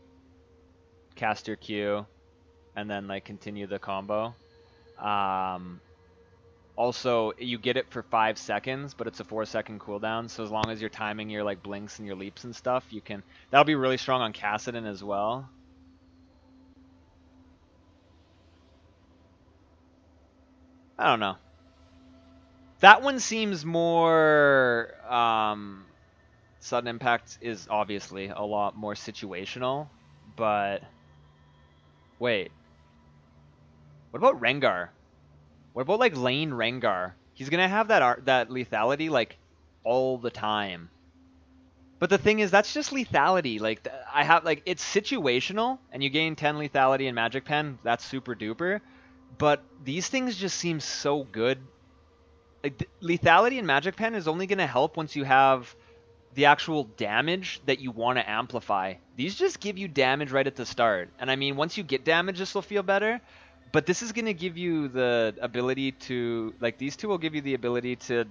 cast your Q, and then like continue the combo. Also, you get it for 5 seconds, but it's a 4-second cooldown. So as long as you're timing your like blinks and your leaps and stuff, you can. That'll be really strong on Kassadin as well. I don't know. That one seems more. Sudden Impact is obviously a lot more situational, but wait. What about Rengar? What about like lane Rengar? He's gonna have that lethality like all the time. But the thing is, that's just lethality. Like it's situational, and you gain 10 lethality and Magic Pen. That's super duper. But these things just seem so good. Like lethality and Magic Pen is only gonna help once you have the actual damage that you want to amplify. These just give you damage right at the start. And I mean, once you get damage, this will feel better. But this is going to give you the ability to, like, these two will give you the ability to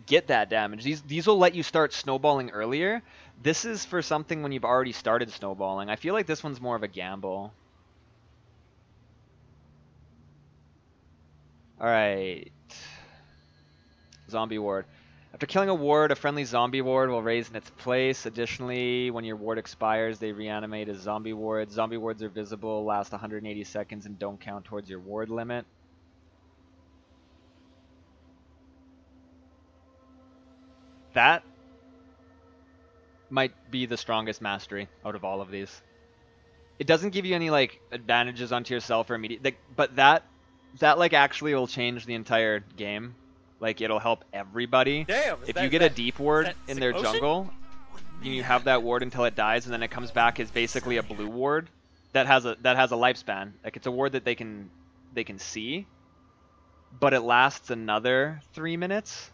get that damage. These will let you start snowballing earlier. This is for something when you've already started snowballing. I feel like this one's more of a gamble. Alright. Zombie Ward. After killing a ward, a friendly zombie ward will raise in its place. Additionally, when your ward expires, they reanimate as zombie wards. Zombie wards are visible, last 180 seconds, and don't count towards your ward limit. That might be the strongest mastery out of all of these. It doesn't give you any like advantages onto yourself or immediate, but that like actually will change the entire game. Like, it'll help everybody. Damn, if you get a deep ward in their jungle, you have that ward until it dies, and then it comes back as basically a blue ward that has a lifespan. Like, it's a ward that they can see, but it lasts another 3 minutes.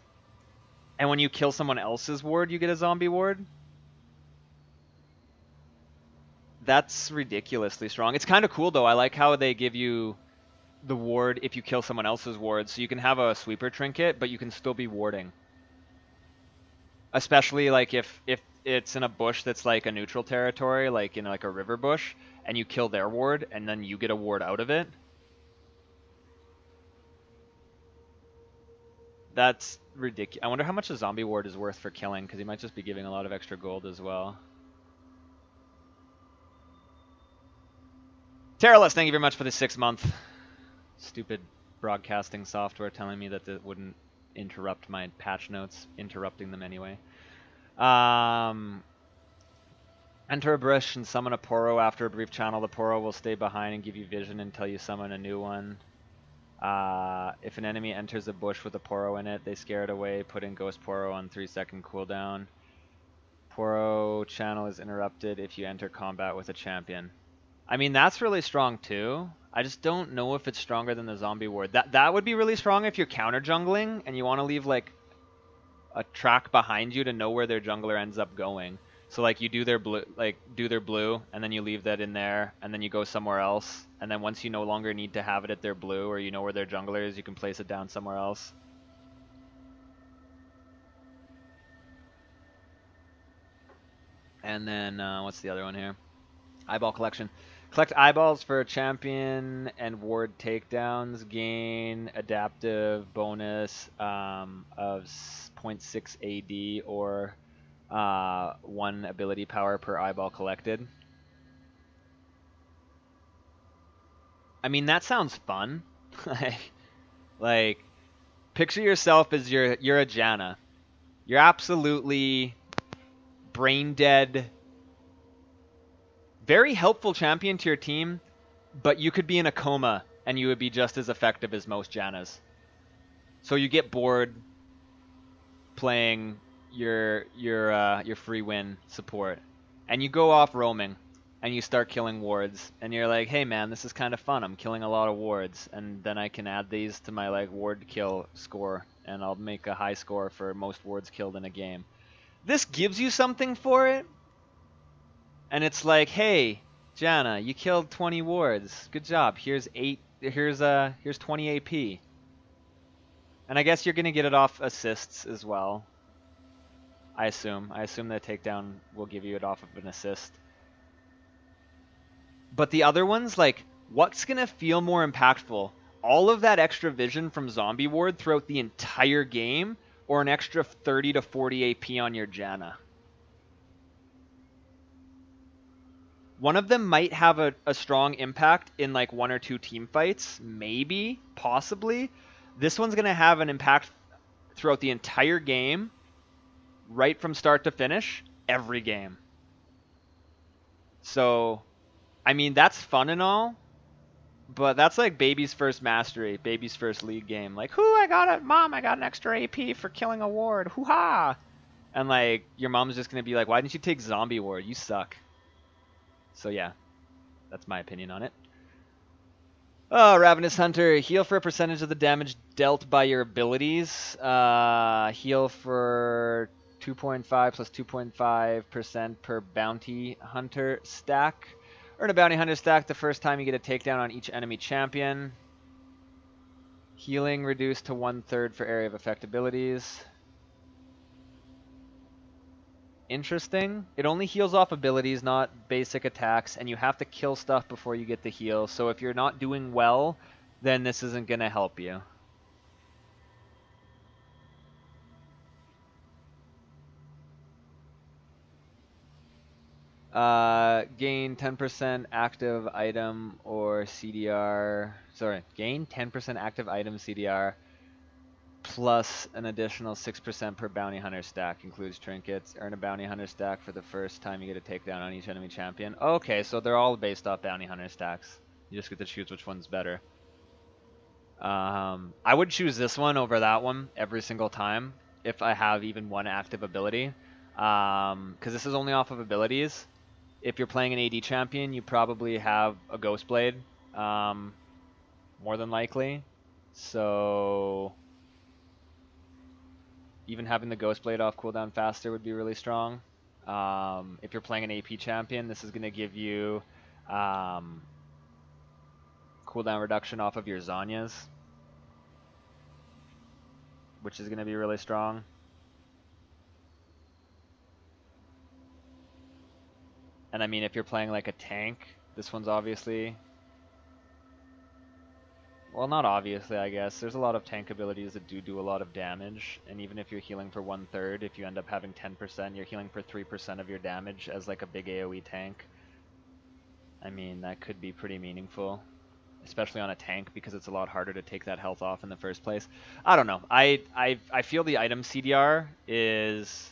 And when you kill someone else's ward, you get a zombie ward. That's ridiculously strong. It's kind of cool though. I like how they give you the ward if you kill someone else's ward, so you can have a sweeper trinket, but you can still be warding. Especially like if it's in a bush that's like a neutral territory, like in like a river bush, and you kill their ward, and then you get a ward out of it. That's ridiculous. I wonder how much a zombie ward is worth for killing, because he might just be giving a lot of extra gold as well. Terraless, thank you very much for the 6 month. Stupid broadcasting software telling me that it wouldn't interrupt my patch notes, interrupting them anyway. Enter a bush and summon a Poro. After a brief channel, the Poro will stay behind and give you vision until you summon a new one. If an enemy enters a bush with a Poro in it, they scare it away. Put in Ghost Poro on 3-second cooldown. Poro channel is interrupted if you enter combat with a champion. I mean, that's really strong too. I just don't know if it's stronger than the zombie ward. That would be really strong if you're counter jungling and you want to leave like a track behind you to know where their jungler ends up going. So like you do their blue, and then you leave that in there, and then you go somewhere else, and then once you no longer need to have it at their blue, or you know where their jungler is, you can place it down somewhere else. And then what's the other one here? Eyeball collection. Collect eyeballs for a champion and ward takedowns. Gain adaptive bonus of 0.6 AD or 1 ability power per eyeball collected. I mean, that sounds fun. like, picture yourself as you're a Janna. You're absolutely brain dead. Very helpful champion to your team, but you could be in a coma and you would be just as effective as most Jannas. So you get bored playing your free win support, and you go off roaming, and you start killing wards, and you're like, hey man, this is kind of fun. I'm killing a lot of wards, and then I can add these to my like ward kill score, and I'll make a high score for most wards killed in a game. This gives you something for it. And it's like, hey, Janna, you killed 20 wards. Good job. Here's 20 AP. And I guess you're gonna get it off assists as well. I assume the takedown will give you it off of an assist. But the other ones, like, what's gonna feel more impactful? All of that extra vision from zombie ward throughout the entire game, or an extra 30 to 40 AP on your Janna? One of them might have a strong impact in like 1 or 2 team fights, maybe, possibly. This one's going to have an impact throughout the entire game, right from start to finish, every game. So, I mean, that's fun and all, but that's like baby's first mastery, baby's first league game. Like, Mom, I got an extra AP for killing a ward, hoo-ha! And like, your mom's just going to be like, why didn't you take zombie ward? You suck. So yeah, that's my opinion on it. Oh, Ravenous Hunter, heal for a percentage of the damage dealt by your abilities. Heal for 2.5 plus 2.5% per bounty hunter stack. Earn a bounty hunter stack the first time you get a takedown on each enemy champion. Healing reduced to 1/3 for area of effect abilities. Interesting. It only heals off abilities, not basic attacks, and you have to kill stuff before you get the heal. So if you're not doing well, then this isn't going to help you. Gain 10% active item or CDR. Sorry, gain 10% active item CDR. Plus an additional 6% per bounty hunter stack. Includes trinkets. Earn a bounty hunter stack for the first time you get a takedown on each enemy champion. Okay, so they're all based off bounty hunter stacks. You just get to choose which one's better. I would choose this one over that one every single time if I have even one active ability. Because this is only off of abilities. If you're playing an AD champion, you probably have a Ghost Blade. More than likely. So even having the Ghost Blade off cooldown faster would be really strong. If you're playing an AP champion, this is going to give you cooldown reduction off of your Zanyas, which is going to be really strong. And I mean, if you're playing like a tank, this one's obviously... Well, not obviously, I guess. There's a lot of tank abilities that do a lot of damage, and even if you're healing for 1/3, if you end up having 10%, you're healing for 3% of your damage as like a big AoE tank. I mean, that could be pretty meaningful, especially on a tank, because it's a lot harder to take that health off in the first place. I don't know. I feel the item CDR is...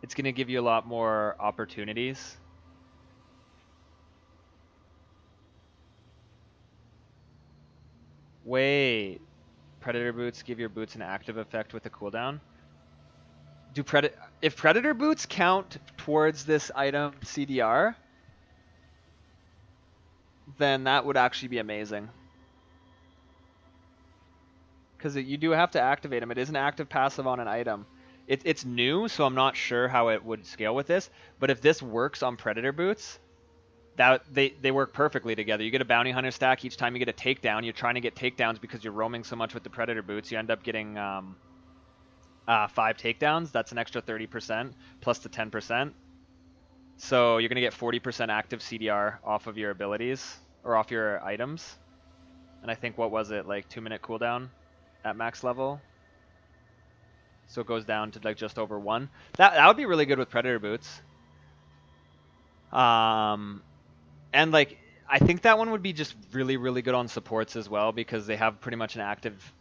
It's going to give you a lot more opportunities. Wait, Predator Boots give your boots an active effect with a cooldown? If Predator Boots count towards this item CDR, then that would actually be amazing. Because you do have to activate them. It is an active passive on an item. It's new, so I'm not sure how it would scale with this. But if this works on Predator Boots, that they work perfectly together. You get a Bounty Hunter stack each time you get a takedown. You're trying to get takedowns because you're roaming so much with the Predator Boots. You end up getting 5 takedowns. That's an extra 30% plus the 10%. So you're going to get 40% active CDR off of your abilities, or off your items. And I think, what was it, like 2-minute cooldown at max level? So it goes down to like just over 1. That would be really good with Predator Boots. And like, I think that one would be just really, really good on supports as well, because they have pretty much an active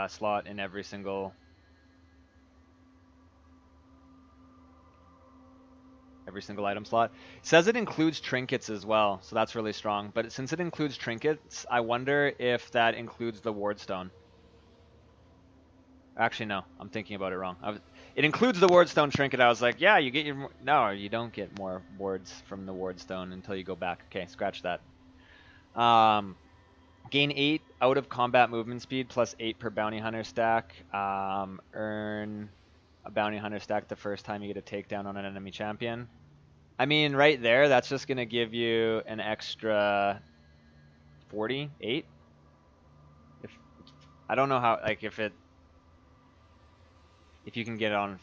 slot in every single item slot. It says it includes trinkets as well, so that's really strong. But since it includes trinkets, I wonder if that includes the ward stone. Actually, no, I'm thinking about it wrong. It includes the wardstone trinket. I was like, yeah, you get your... No, you don't get more wards from the wardstone until you go back. Okay, scratch that. Gain 8 out of combat movement speed plus 8 per bounty hunter stack. Earn a bounty hunter stack the first time you get a takedown on an enemy champion. I mean, right there, that's just going to give you an extra 48. I don't know how, like, if you can get it on...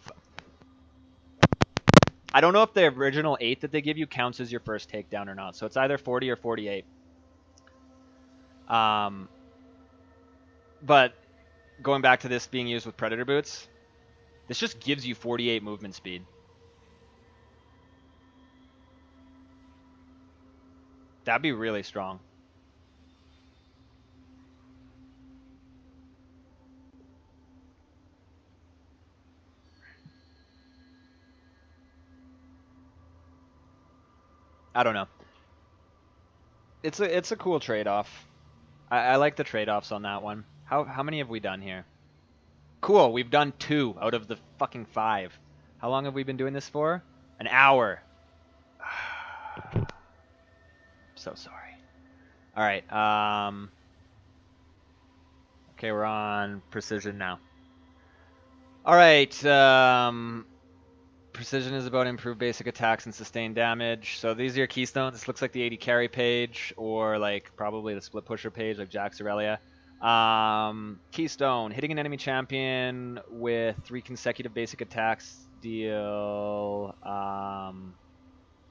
I don't know if the original 8 that they give you counts as your first takedown or not. So it's either 40 or 48. But going back to this being used with Predator Boots, this just gives you 48 movement speed. That'd be really strong. I don't know. It's a cool trade-off. I like the trade-offs on that one. How many have we done here? Cool, we've done 2 out of the fucking 5. How long have we been doing this for? An hour. So sorry. All right. Okay, we're on Precision now. All right. Precision is about improved basic attacks and sustained damage. So these are your keystones. This looks like the 80 carry page, or like probably the split pusher page, like Jax Aurelia. Keystone, hitting an enemy champion with 3 consecutive basic attacks deal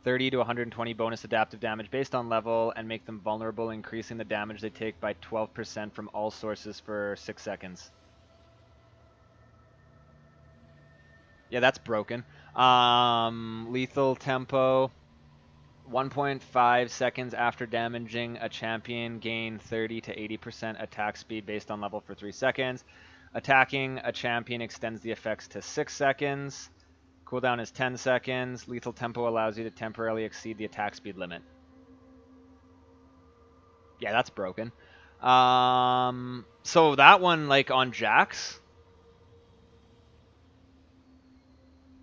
30 to 120 bonus adaptive damage based on level and make them vulnerable, increasing the damage they take by 12% from all sources for 6 seconds. Yeah, that's broken. Lethal tempo. 1.5 seconds after damaging a champion, gain 30 to 80% attack speed based on level for 3 seconds. Attacking a champion extends the effects to 6 seconds. Cooldown is 10 seconds. Lethal tempo allows you to temporarily exceed the attack speed limit. Yeah, that's broken. So that one, like on Jax,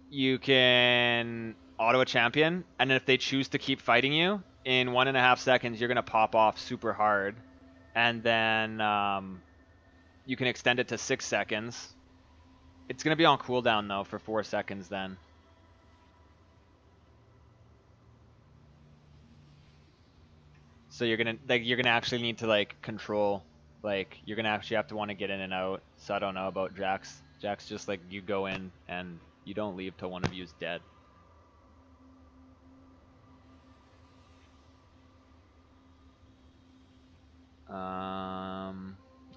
you can auto a champion, and if they choose to keep fighting you, in 1.5 seconds, you're going to pop off super hard. And then you can extend it to 6 seconds. It's gonna be on cooldown though for 4 seconds then. So you're gonna actually need to like control, like you're gonna actually have to want to get in and out. So I don't know about Jax. Jax just like you go in and you don't leave till one of you's dead.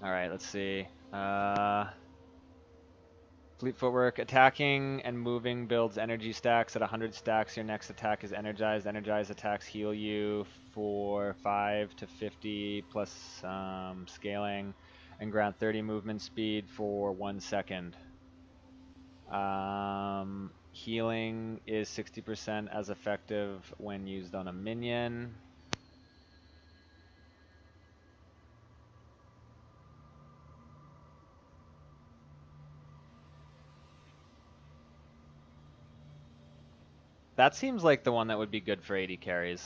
All right, let's see. Fleet footwork, attacking and moving builds energy stacks. At 100 stacks, your next attack is energized. Energized attacks heal you for 5 to 50 plus scaling, and grant 30 movement speed for 1 second. Healing is 60% as effective when used on a minion. That seems like the one that would be good for 80 carries.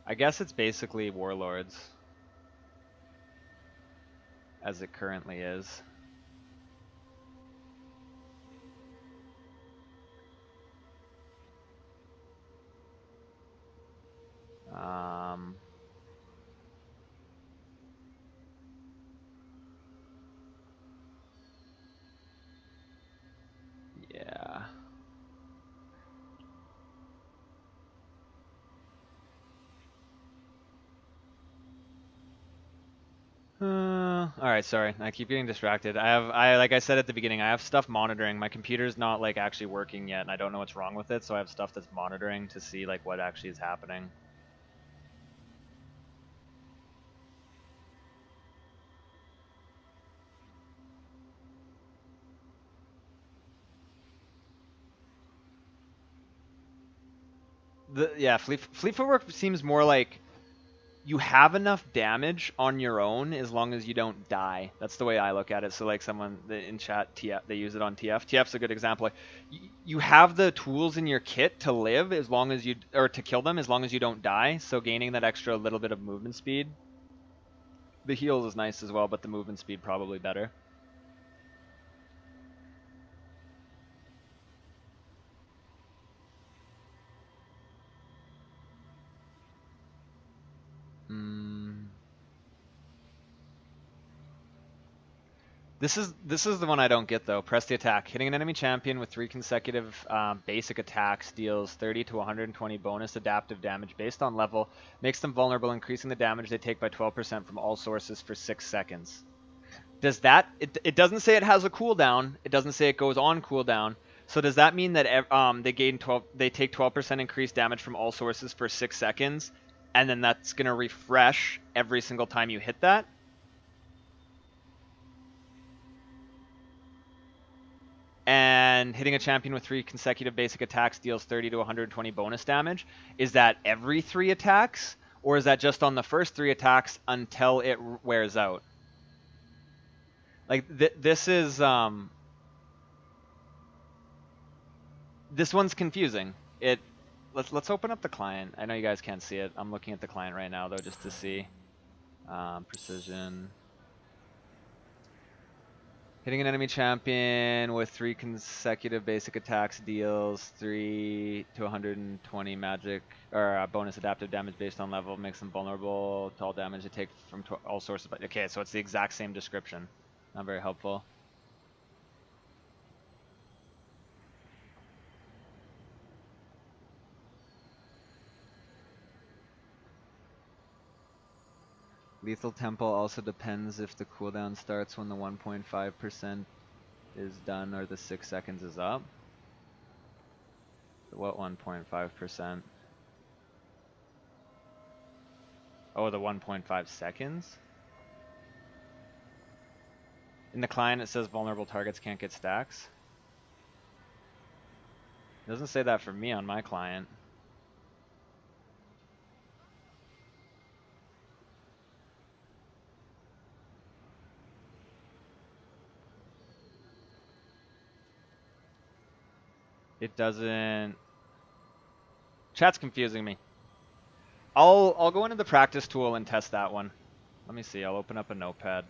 I guess it's basically Warlords, as it currently is. Yeah. Alright, sorry. I keep getting distracted. Like I said at the beginning, I have stuff monitoring. My computer's not like actually working yet, and I don't know what's wrong with it, so I have stuff that's monitoring to see like what actually is happening. Yeah, fleet footwork seems more like you have enough damage on your own as long as you don't die. That's the way I look at it. So like someone in chat, TF, they use it on TF. TF's a good example. Like, you have the tools in your kit to live as long as you, or to kill them as long as you don't die. So gaining that extra little bit of movement speed. The heals is nice as well, but the movement speed probably better. This is the one I don't get though. Press the attack. Hitting an enemy champion with 3 consecutive basic attacks deals 30 to 120 bonus adaptive damage based on level. Makes them vulnerable, increasing the damage they take by 12% from all sources for 6 seconds. Does that? It doesn't say it has a cooldown. It doesn't say it goes on cooldown. So does that mean that they gain 12? They take 12% increased damage from all sources for 6 seconds, and then that's gonna refresh every single time you hit that? And hitting a champion with 3 consecutive basic attacks deals 30 to 120 bonus damage. Is that every 3 attacks? Or is that just on the first 3 attacks until it wears out? Like, this is, this one's confusing. Let's open up the client. I know you guys can't see it. I'm looking at the client right now, though, just to see. Precision. Hitting an enemy champion with 3 consecutive basic attacks deals 3 to 120 magic or bonus adaptive damage based on level, makes them vulnerable to all damage they take from all sources. Okay, so it's the exact same description. Not very helpful. Lethal Temple also depends if the cooldown starts when the 1.5% is done or the 6 seconds is up. What 1.5%? Oh, the 1.5 seconds? In the client it says vulnerable targets can't get stacks. It doesn't say that for me on my client. It doesn't. Chat's confusing me. I'll go into the practice tool and test that one. Let me see. I'll open up a notepad.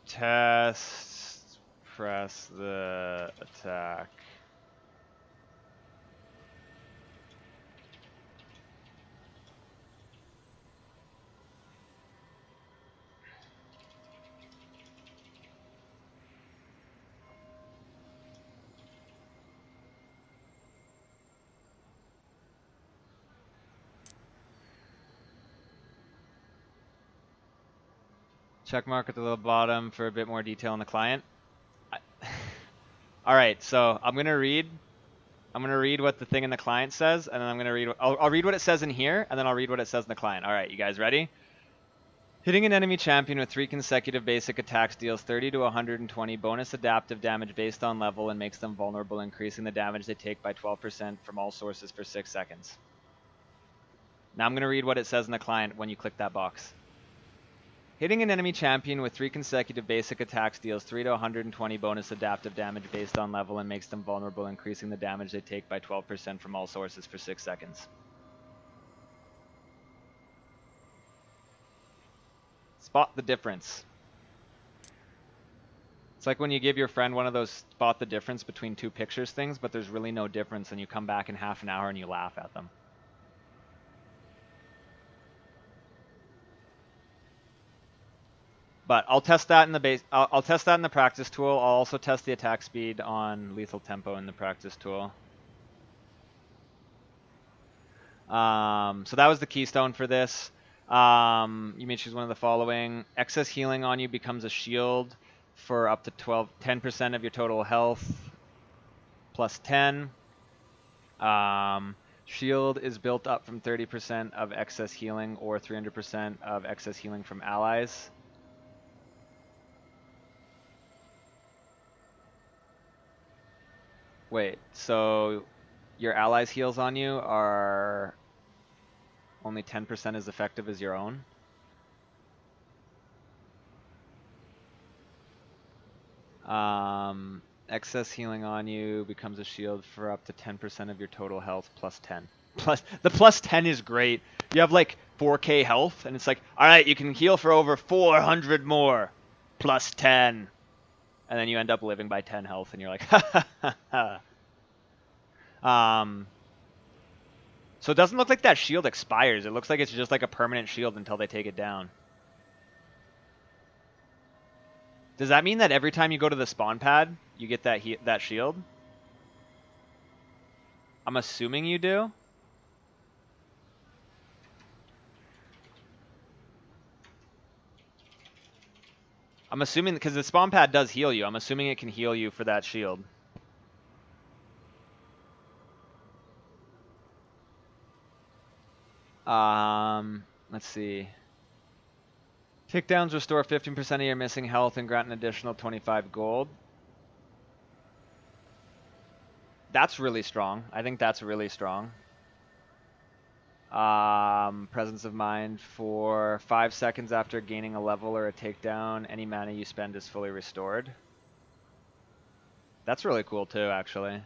Test. Press the attack. Check mark at the little bottom for a bit more detail on the client. All right, so I'm gonna read what the thing in the client says, and then I'm gonna read. I'll read what it says in here, and then I'll read what it says in the client. All right, you guys ready? Hitting an enemy champion with 3 consecutive basic attacks deals 30 to 120 bonus adaptive damage based on level and makes them vulnerable, increasing the damage they take by 12% from all sources for 6 seconds. Now I'm gonna read what it says in the client when you click that box. Hitting an enemy champion with 3 consecutive basic attacks deals 3 to 120 bonus adaptive damage based on level and makes them vulnerable, increasing the damage they take by 12% from all sources for 6 seconds. Spot the difference. It's like when you give your friend one of those spot the difference between 2 pictures things, but there's really no difference, and you come back in half an hour and you laugh at them. But I'll test that in the base. I'll test that in the practice tool. I'll also test the attack speed on lethal tempo in the practice tool. So that was the keystone for this. You may choose one of the following. Excess healing on you becomes a shield for up to 10% of your total health, plus 10. Shield is built up from 30% of excess healing or 300% of excess healing from allies. Wait, so your allies' heals on you are only 10% as effective as your own? Excess healing on you becomes a shield for up to 10% of your total health plus 10. The plus 10 is great. You have like 4k health, and it's like, alright, you can heal for over 400 more. Plus 10. And then you end up living by 10 health, and you're like, ha ha ha ha. So it doesn't look like that shield expires. It looks like it's just like a permanent shield until they take it down. Does that mean that every time you go to the spawn pad, you get that shield? I'm assuming you do. I'm assuming, because the spawn pad does heal you. I'm assuming it can heal you for that shield. Let's see. Takedowns restore 15% of your missing health and grant an additional 25 gold. That's really strong. I think that's really strong. Presence of mind for 5 seconds after gaining a level or a takedown. Any mana you spend is fully restored. That's really cool too, actually.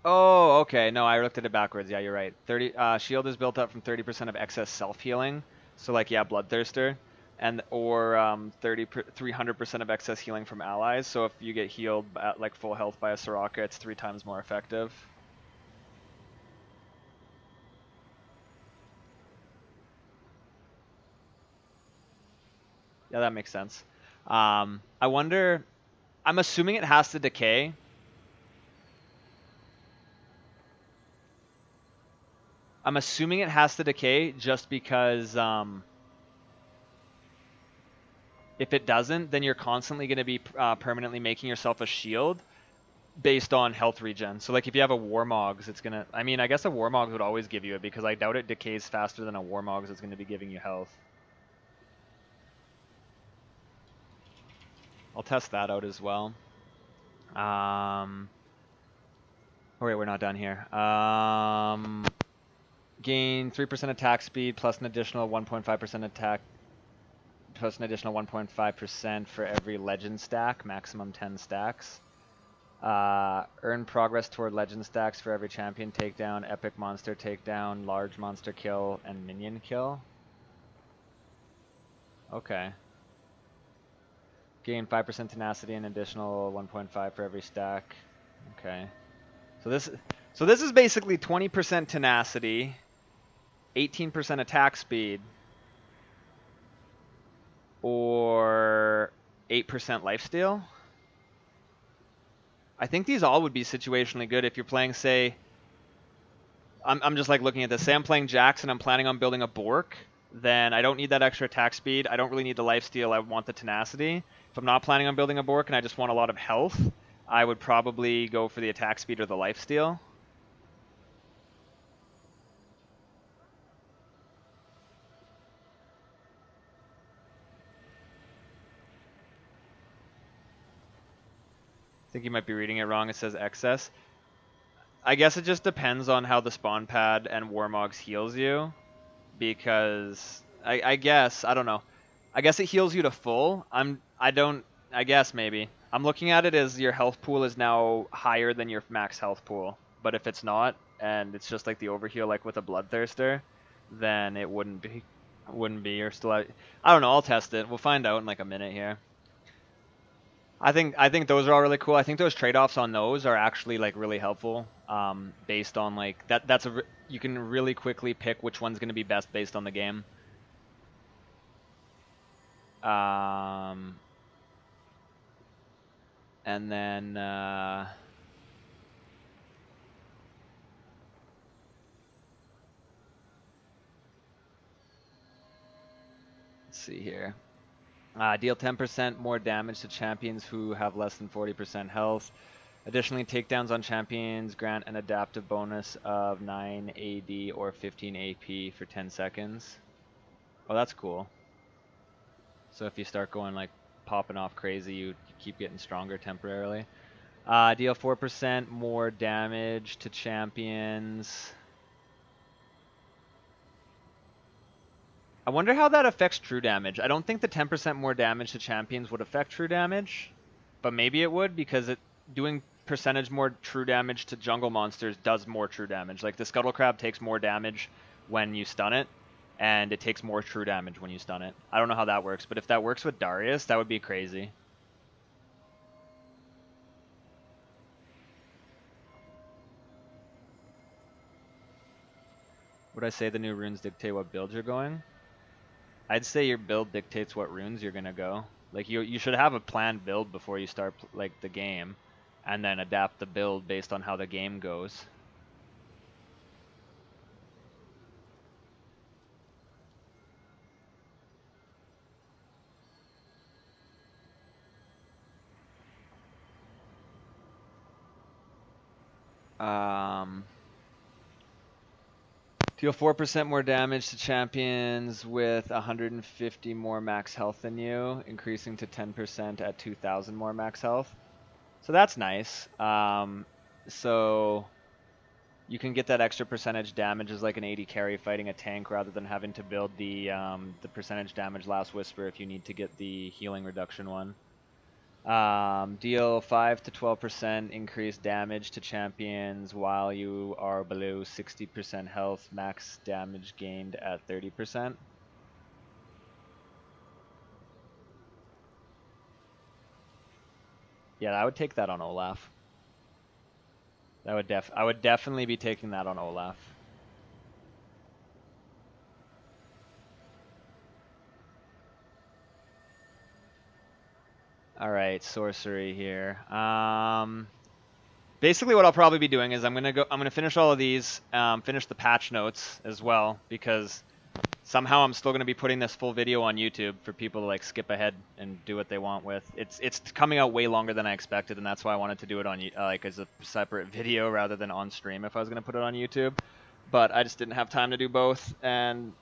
Oh, okay. No, I looked at it backwards. Yeah, you're right. Shield is built up from 30% of excess self-healing. So like, yeah, Bloodthirster. And or 300% of excess healing from allies. So if you get healed at like full health by a Soraka, it's 3 times more effective. Yeah, that makes sense. I wonder, I'm assuming it has to decay. I'm assuming it has to decay just because if it doesn't, then you're constantly going to be permanently making yourself a shield based on health regen. So like if you have a Warmogs, it's going to... I mean, I guess a Warmogs would always give you it because I doubt it decays faster than a Warmogs is going to be giving you health. I'll test that out as well. Oh wait, we're not done here. Gain 3% attack speed plus an additional 1.5% attack plus an additional 1.5% for every legend stack, maximum 10 stacks. Earn progress toward legend stacks for every champion takedown, epic monster takedown, large monster kill, and minion kill. Okay. Gain 5% tenacity and additional 1.5 for every stack. Okay. So this is basically 20% tenacity, 18% attack speed, or 8% lifesteal. I think these all would be situationally good if you're playing, say, I'm just like looking at this. Say I'm playing Jax and I'm planning on building a Bork, then I don't need that extra attack speed. I don't really need the lifesteal. I want the tenacity. If I'm not planning on building a Bork and I just want a lot of health, I would probably go for the attack speed or the lifesteal. I think you might be reading it wrong. It says excess. I guess it just depends on how the spawn pad and Warmogs heals you, because I guess, I don't know. I guess it heals you to full. I guess maybe. I'm looking at it as your health pool is now higher than your max health pool. But if it's not, and it's just like the overheal like with a Bloodthirster, then it wouldn't be. You're still out. I don't know, I'll test it. We'll find out in like a minute here. I think those are all really cool. I think those trade-offs on those are actually like really helpful, based on like you can really quickly pick which one's going to be best based on the game. And then let's see here. Deal 10% more damage to champions who have less than 40% health. Additionally, takedowns on champions grant an adaptive bonus of 9 AD or 15 AP for 10 seconds. Oh, that's cool. So if you start going like popping off crazy, you keep getting stronger temporarily. Deal 4% more damage to champions. I wonder how that affects true damage. I don't think the 10% more damage to champions would affect true damage, but maybe it would, because doing percentage more true damage to jungle monsters does more true damage. Like the Scuttle Crab takes more damage when you stun it, and it takes more true damage when you stun it. I don't know how that works, but if that works with Darius, that would be crazy. Would I say the new runes dictate what build you're going? I'd say your build dictates what runes you're gonna go. Like you should have a planned build before you start like the game, and then adapt the build based on how the game goes. Deal 4% more damage to champions with 150 more max health than you, increasing to 10% at 2,000 more max health. So that's nice. So you can get that extra percentage damage as like an AD carry fighting a tank, rather than having to build the percentage damage Last Whisper if you need to get the healing reduction one. Deal 5 to 12% increased damage to champions while you are below 60% health, max damage gained at 30%. Yeah, I would take that on Olaf. I would definitely be taking that on Olaf. Alright, sorcery here. Basically what I'll probably be doing is I'm gonna finish all of these, finish the patch notes as well, because somehow I'm still gonna be putting this full video on YouTube for people to like skip ahead and do what they want with. It's coming out way longer than I expected, and that's why I wanted to do it on like as a separate video rather than on stream if I was gonna put it on YouTube. But I just didn't have time to do both, and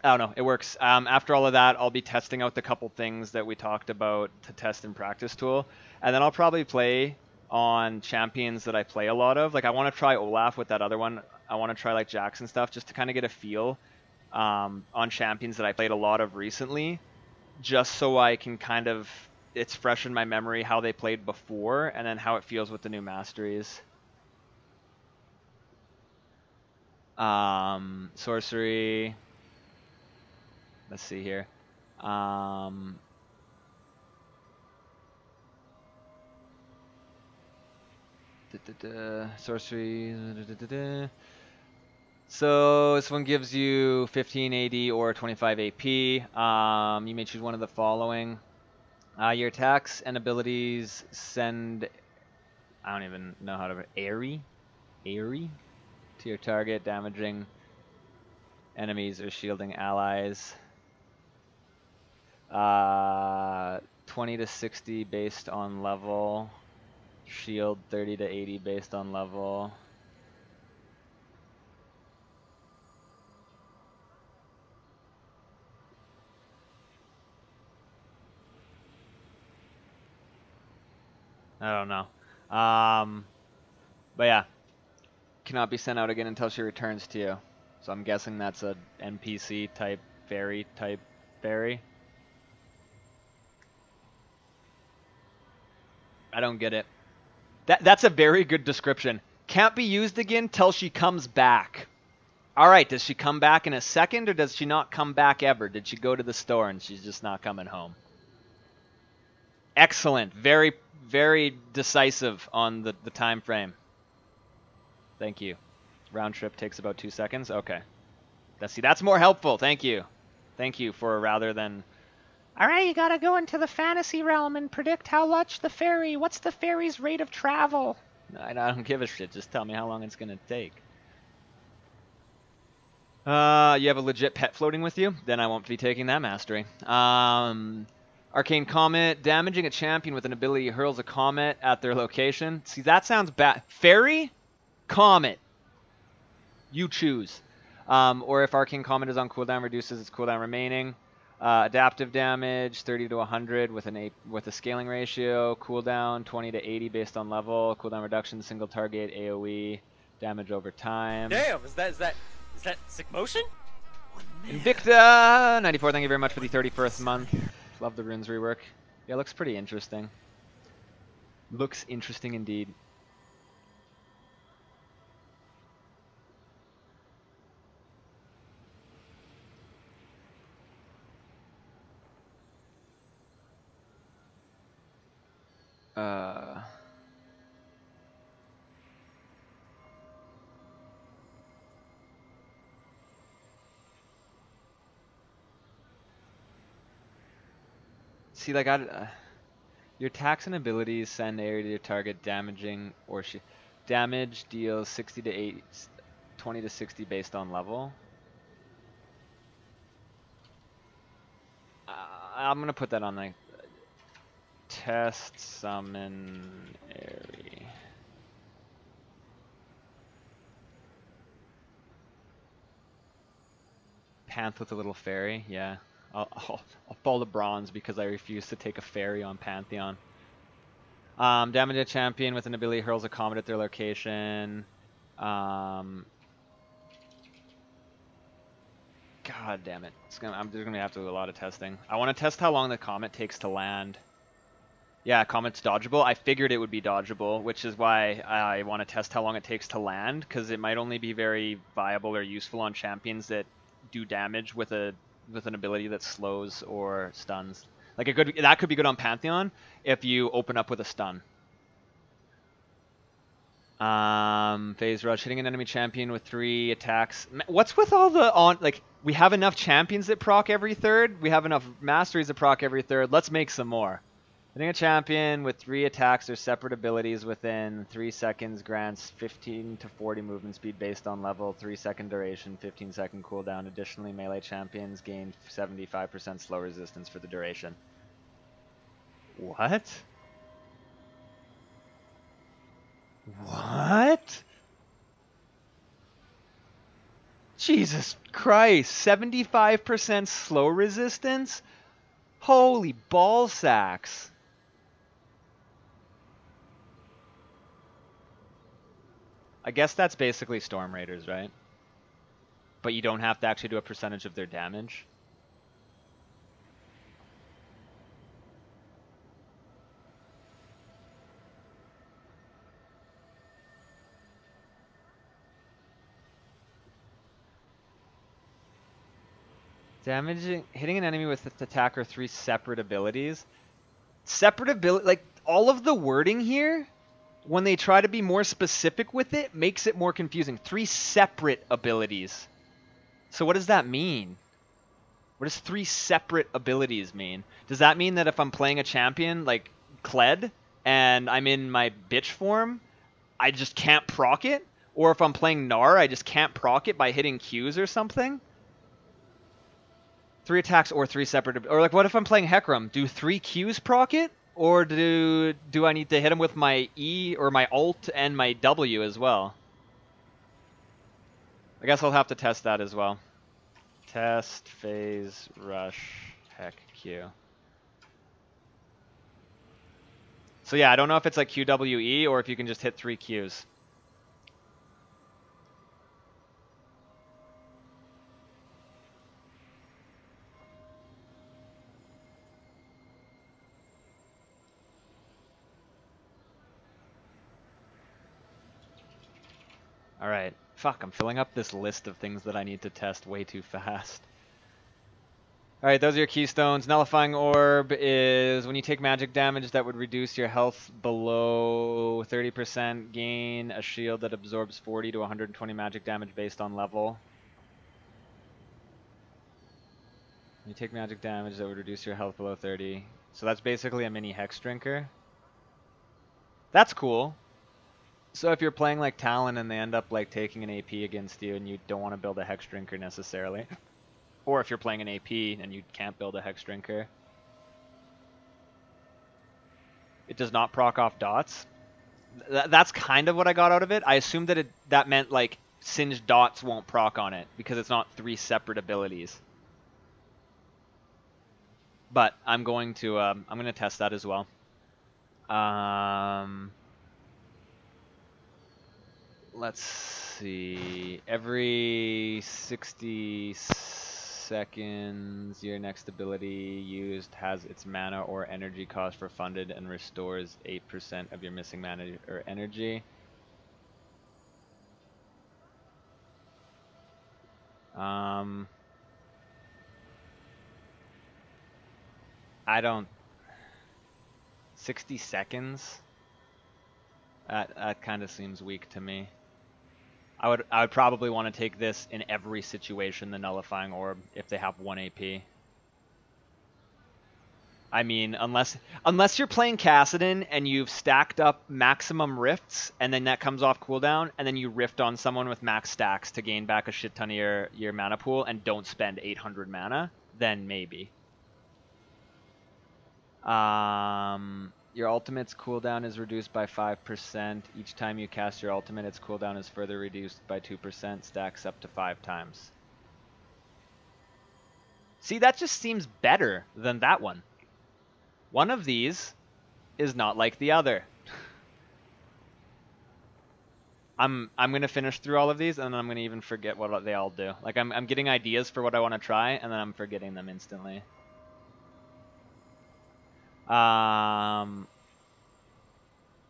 I don't know, it works. After all of that, I'll be testing out the couple things that we talked about to test in practice tool, and then I'll probably play on champions that I play a lot of. Like I want to try Olaf with that other one. I want to try like Jax and stuff just to kind of get a feel on champions that I played a lot of recently, just so I can kind of, it's fresh in my memory how they played before and then how it feels with the new masteries. Sorcery. Let's see here. Sorcery. So this one gives you 15 AD or 25 AP. You may choose one of the following. Your attacks and abilities send, I don't even know how to, airy to your target, damaging enemies or shielding allies. 20 to 60 based on level. Shield 30 to 80 based on level. I don't know. But yeah, cannot be sent out again until she returns to you. So I'm guessing that's a NPC type fairy type fairy. I don't get it. That's a very good description. Can't be used again till she comes back. Alright, does she come back in a second or does she not come back ever? Did she go to the store and she's just not coming home? Excellent. Very, very decisive on the time frame. Thank you. Round trip takes about 2 seconds. Okay. That's more helpful. Thank you. Thank you for rather than, alright, you gotta go into the fantasy realm and predict how much the ferry, what's the ferry's rate of travel? I don't give a shit. Just tell me how long it's gonna take. You have a legit pet floating with you? Then I won't be taking that mastery. Arcane Comet. Damaging a champion with an ability hurls a comet at their location. See, that sounds bad. Fairy? Comet. You choose. Or if Arcane Comet is on cooldown, reduces its cooldown remaining. Adaptive damage, 30 to 100 with a scaling ratio. Cooldown, 20 to 80 based on level. Cooldown reduction, single target, AoE. Damage over time. Damn, is that SickMotion? Invicta 94, thank you very much for the 31st month. Love the runes rework. Yeah, it looks pretty interesting. Looks interesting indeed. See, like, your attacks and abilities send area to your target, damaging or damage deals 60 to 80, 20 to 60 based on level. I'm gonna put that on like test summon airy. Panth with a little fairy, yeah. I'll fall to bronze because I refuse to take a fairy on Pantheon. Damage a champion with an ability hurls a comet at their location. God damn it. I'm just going to have to do a lot of testing. I want to test how long the comet takes to land. Yeah, comet's dodgeable. I figured it would be dodgeable, which is why I want to test how long it takes to land, because it might only be very viable or useful on champions that do damage with an ability that slows or stuns. Like that could be good on Pantheon if you open up with a stun. Phase rush, hitting an enemy champion with 3 attacks. What's with all the we have enough champions that proc every third. We have enough masteries that proc every third. Let's make some more. Hitting a champion with 3 attacks or separate abilities within 3 seconds grants 15 to 40 movement speed based on level, 3-second duration, 15-second cooldown. Additionally, melee champions gain 75% slow resistance for the duration. What? What? Jesus Christ, 75% slow resistance? Holy ball sacks. I guess that's basically Storm Raiders, right? But you don't have to actually do a percentage of their damage. Damaging, hitting an enemy with its attack or 3 separate abilities. Separate ability, like all of the wording here, when they try to be more specific with it, makes it more confusing. 3 separate abilities. So what does that mean? What does 3 separate abilities mean? Does that mean that if I'm playing a champion like Kled and I'm in my bitch form, I just can't proc it? Or if I'm playing Gnar, I just can't proc it by hitting Qs or something? 3 attacks or 3 separate, or like what if I'm playing Hecarim? Do 3 Qs proc it? Or do I need to hit him with my E or my alt and my W as well? I guess I'll have to test that as well. Test, phase, rush, heck, Q. So yeah, I don't know if it's like QWE or if you can just hit 3 Qs. Alright. Fuck, I'm filling up this list of things that I need to test way too fast. Alright, those are your keystones. Nullifying Orb is when you take magic damage that would reduce your health below 30%, gain a shield that absorbs 40 to 120 magic damage based on level. When you take magic damage that would reduce your health below 30. So that's basically a mini Hex Drinker. That's cool. So if you're playing like Talon and they end up like taking an AP against you and you don't want to build a Hex Drinker necessarily, or if you're playing an AP and you can't build a Hex Drinker, it does not proc off dots. That's kind of what I got out of it. I assumed that that meant like Singed dots won't proc on it because it's not 3 separate abilities. But I'm going to test that as well. Let's see. Every 60 seconds, your next ability used has its mana or energy cost refunded and restores 8% of your missing mana or energy. I don't... 60 seconds? That kind of seems weak to me. I would probably want to take this in every situation, the Nullifying Orb, if they have 1 AP. I mean, unless you're playing Kassadin and you've stacked up maximum rifts, and then that comes off cooldown, and then you rift on someone with max stacks to gain back a shit ton of your mana pool and don't spend 800 mana, then maybe. Your ultimate's cooldown is reduced by 5%. Each time you cast your ultimate, its cooldown is further reduced by 2%, stacks up to 5 times. See, that just seems better than that one. One of these is not like the other. I'm gonna finish through all of these, and then I'm gonna even forget what they all do. Like I'm getting ideas for what I want to try, and then I'm forgetting them instantly.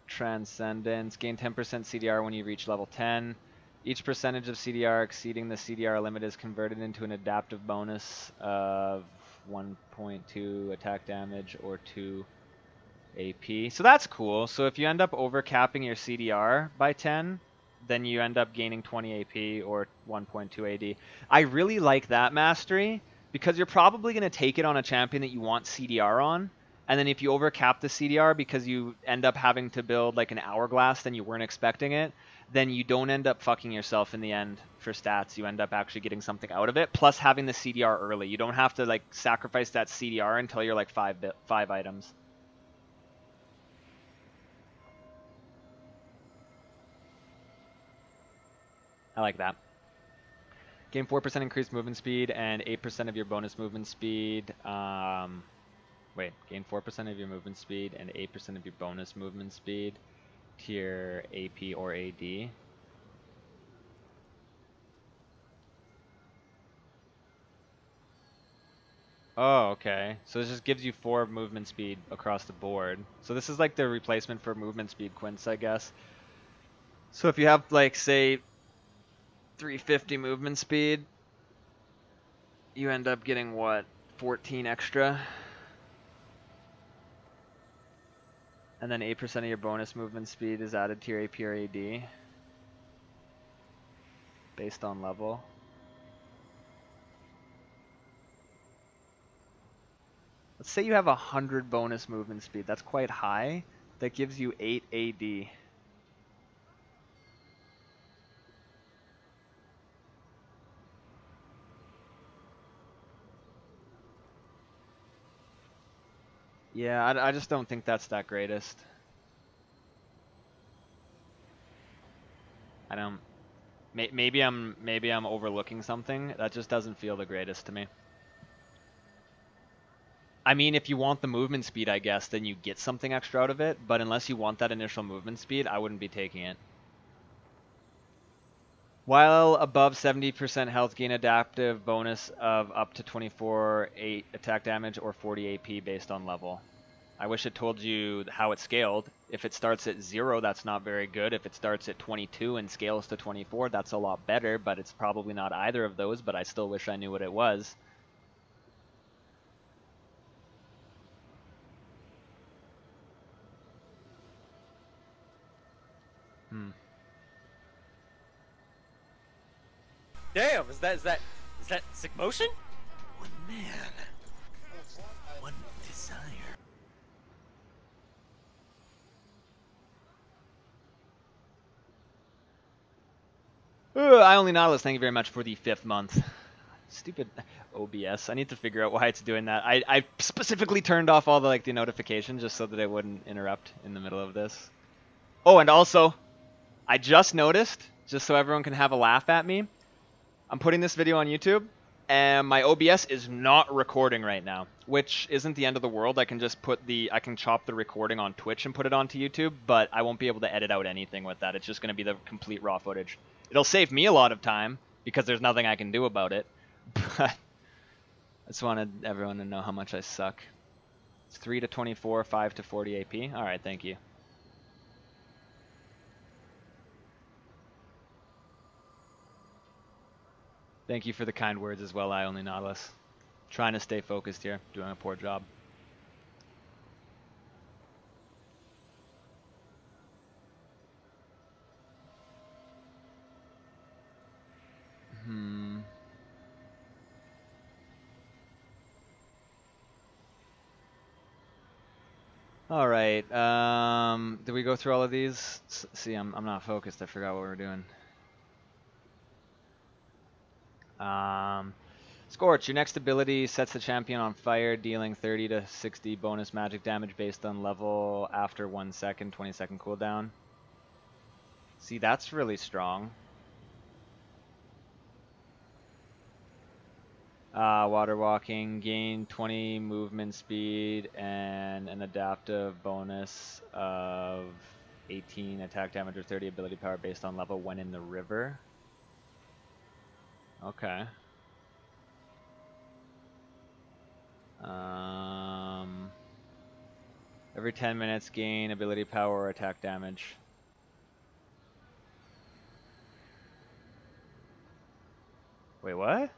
Transcendence. Gain 10% CDR when you reach level 10. Each percentage of CDR exceeding the CDR limit is converted into an adaptive bonus of 1.2 attack damage or 2 AP. So that's cool. So if you end up overcapping your CDR by 10, then you end up gaining 20 AP or 1.2 AD. I really like that mastery because you're probably going to take it on a champion that you want CDR on. And then if you overcap the CDR because you end up having to build like an hourglass then you weren't expecting it, then you don't end up fucking yourself in the end for stats. You end up actually getting something out of it, plus having the CDR early. You don't have to like sacrifice that CDR until you're like 5 items. I like that. Gain 4% increased movement speed and 8% of your bonus movement speed. Wait, gain 4% of your movement speed and 8% of your bonus movement speed to your AP or AD. Oh, okay. So this just gives you 4 movement speed across the board. So this is like the replacement for movement speed quints, I guess. So if you have like, say, 350 movement speed, you end up getting what, 14 extra, and then 8% of your bonus movement speed is added to your AP or AD based on level. Let's say you have 100 bonus movement speed. That's quite high. That gives you 8 AD. Yeah, I just don't think that's that greatest. I don't. Maybe I'm overlooking something. That just doesn't feel the greatest to me. I mean, if you want the movement speed, I guess, then you get something extra out of it. But unless you want that initial movement speed, I wouldn't be taking it. While above 70% health, gain adaptive bonus of up to 24 8 attack damage or 40 AP based on level. I wish it told you how it scaled. If it starts at 0, that's not very good. If it starts at 22 and scales to 24, that's a lot better, but it's probably not either of those, but I still wish I knew what it was. Damn, is that SickMotion? One man, one desire. I only Nautilus, thank you very much for the 5th month. Stupid OBS. I need to figure out why it's doing that. I specifically turned off all the notifications just so that it wouldn't interrupt in the middle of this. Oh, and also, I just noticed, just so everyone can have a laugh at me, I'm putting this video on YouTube, and my OBS is not recording right now, which isn't the end of the world. I can just I can chop the recording on Twitch and put it onto YouTube, but I won't be able to edit out anything with that. It's just going to be the complete raw footage. It'll save me a lot of time, because there's nothing I can do about it, but I just wanted everyone to know how much I suck. It's 3 to 24, 5 to 40 AP. Alright, thank you. Thank you for the kind words as well, I only Nautilus. Trying to stay focused here, doing a poor job. All right. Did we go through all of these? See, I'm not focused. I forgot what we were doing. Scorch, your next ability sets the champion on fire, dealing 30 to 60 bonus magic damage based on level after 1 second, 20-second cooldown. See, that's really strong. Water walking, gain 20 movement speed and an adaptive bonus of 18 attack damage or 30 ability power based on level when in the river. Okay. Every 10 minutes gain ability power or attack damage. Wait, what?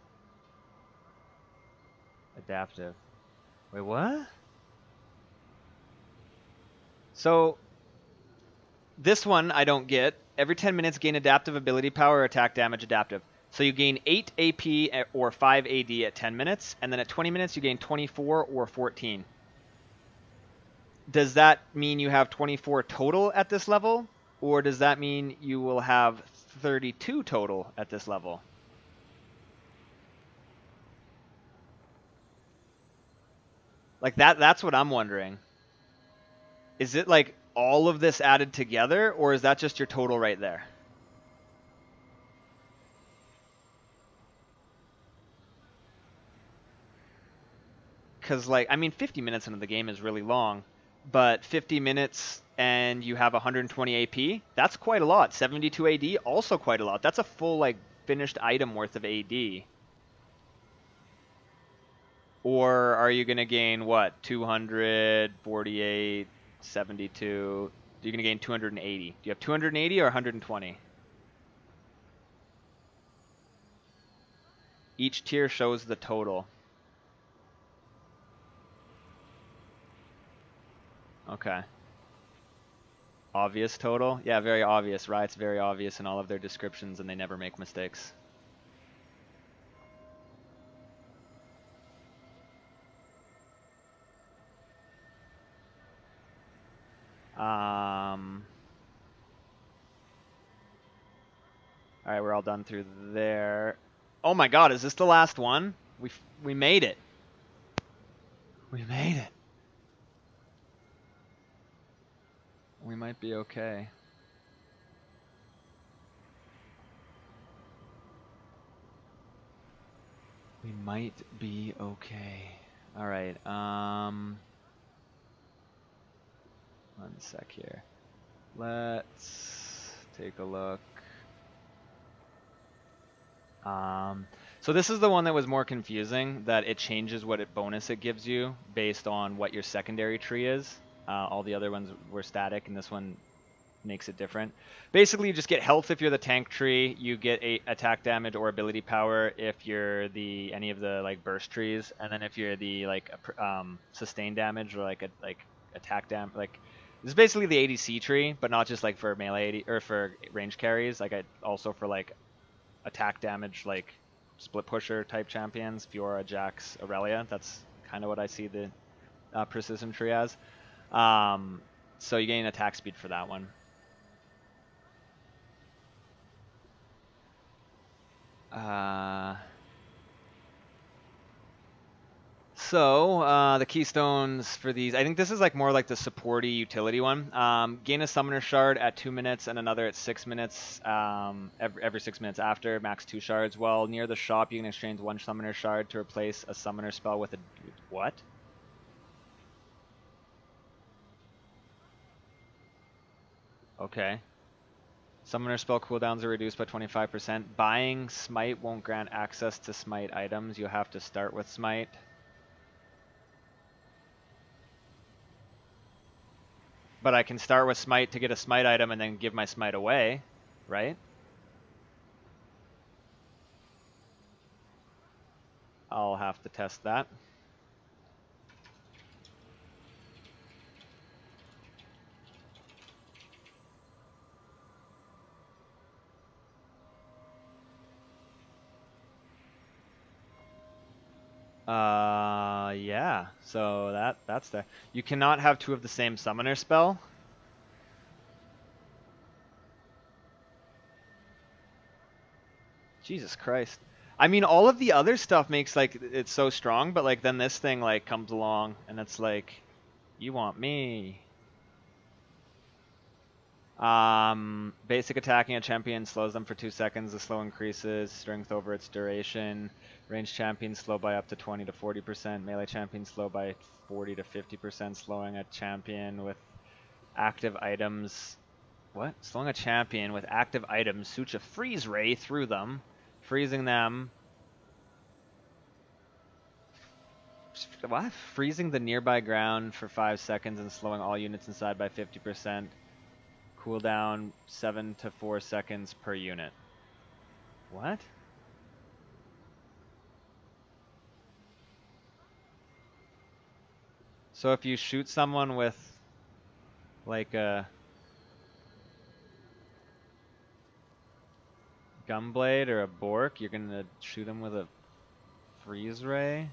Adaptive. Wait, what? So, this one I don't get. Every 10 minutes gain adaptive ability power or attack damage adaptive. So you gain 8 AP or 5 AD at 10 minutes, and then at 20 minutes you gain 24 or 14. Does that mean you have 24 total at this level? Or does that mean you will have 32 total at this level? Like that's what I'm wondering. Is it like all of this added together, or is that just your total right there? Because, like, I mean, 50 minutes into the game is really long, but 50 minutes and you have 120 AP, that's quite a lot. 72 AD, also quite a lot. That's a full, like, finished item worth of AD. Or are you going to gain, what, 248, 72? You're going to gain 280. Do you have 280 or 120? Each tier shows the total. Okay. Obvious total? Yeah, very obvious. Riot's very obvious in all of their descriptions, and they never make mistakes. All right, we're all done through there. Oh my God, is this the last one? We made it. We made it. We might be okay. We might be okay. All right. One sec here. Let's take a look. So this is the one that was more confusing, that it changes what bonus it gives you based on what your secondary tree is. All the other ones were static, and this one makes it different. Basically, you just get health if you're the tank tree. You get attack damage or ability power if you're the any of the like burst trees, and then if you're the like sustain damage or like attack damage, like this is basically the ADC tree, but not just like for melee or for range carries. Like also for like attack damage, like split pusher type champions, Fiora, Jax, Aurelia. That's kind of what I see the Preseason tree as. So you gain attack speed for that one. So the keystones for these, I think this is like more like the supporty utility one. Gain a summoner shard at 2 minutes and another at 6 minutes, every 6 minutes after, max 2 shards. While near the shop, you can exchange 1 summoner shard to replace a summoner spell with a... What? Okay. Summoner spell cooldowns are reduced by 25%. Buying Smite won't grant access to Smite items. You have to start with Smite. But I can start with Smite to get a Smite item and then give my Smite away, right? I'll have to test that. Yeah. So that's there. You cannot have 2 of the same summoner spell. Jesus Christ. I mean, all of the other stuff makes like it's so strong, but like then this thing like comes along and it's like, you want me. Basic attacking a champion slows them for 2 seconds. The slow increases strength over its duration. Range champions slow by up to 20 to 40%. Melee champions slow by 40 to 50%. Slowing a champion with active items. What? Slowing a champion with active items shoots a freeze ray through them, freezing them. What? Freezing the nearby ground for 5 seconds and slowing all units inside by 50%. Cooldown 7 to 4 seconds per unit. What? So if you shoot someone with like a gunblade or a bork, you're gonna shoot them with a freeze ray?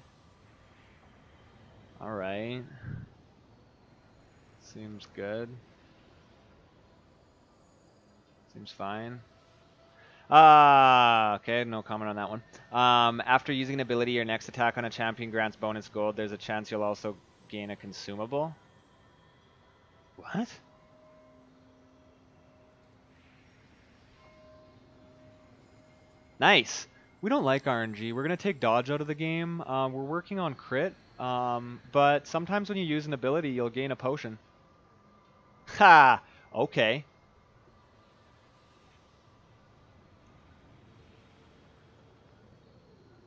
Alright. Seems good. Seems fine. Okay, no comment on that one. After using an ability, your next attack on a champion grants bonus gold. There's a chance you'll also gain a consumable. What? Nice. We don't like RNG. We're going to take dodge out of the game. We're working on crit, but sometimes when you use an ability, you'll gain a potion. Ha! Okay.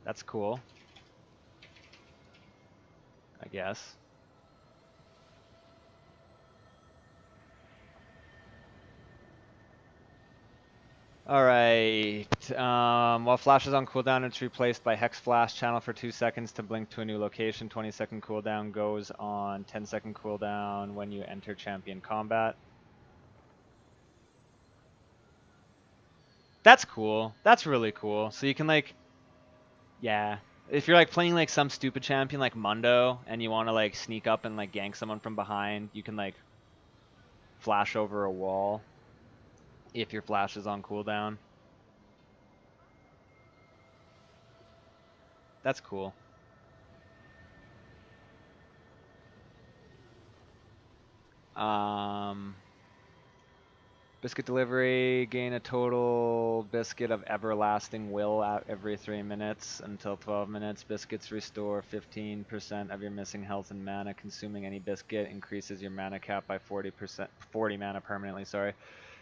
That's cool. I guess. Alright, while flash is on cooldown, it's replaced by Hex Flash channel for 2 seconds to blink to a new location. 20-second cooldown goes on 10-second cooldown when you enter champion combat. That's cool. That's really cool. So you can like, yeah. If you're like playing like some stupid champion like Mundo and you want to like sneak up and like gank someone from behind, you can like flash over a wall if your flash is on cooldown. That's cool. Biscuit delivery, gain a total biscuit of everlasting will at every 3 minutes until 12 minutes. Biscuits restore 15% of your missing health and mana. Consuming any biscuit increases your mana cap by 40 mana permanently, sorry.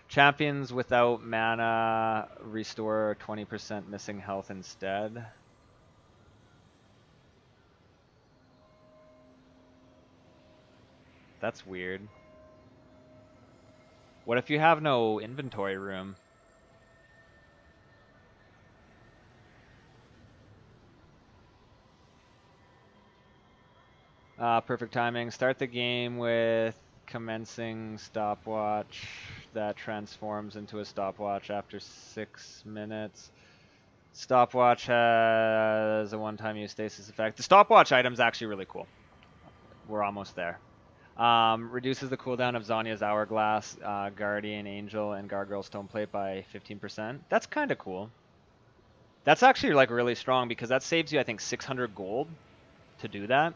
Champions without mana restore 20% missing health instead. That's weird. What if you have no inventory room? Perfect timing. Start the game with commencing stopwatch that transforms into a stopwatch after 6 minutes. Stopwatch has a one-time use stasis effect. The stopwatch item's actually really cool. We're almost there. Reduces the cooldown of Zanya's Hourglass, Guardian Angel, and Gargoyle Stoneplate by 15%. That's kind of cool. That's actually like really strong because that saves you, I think, 600 gold to do that.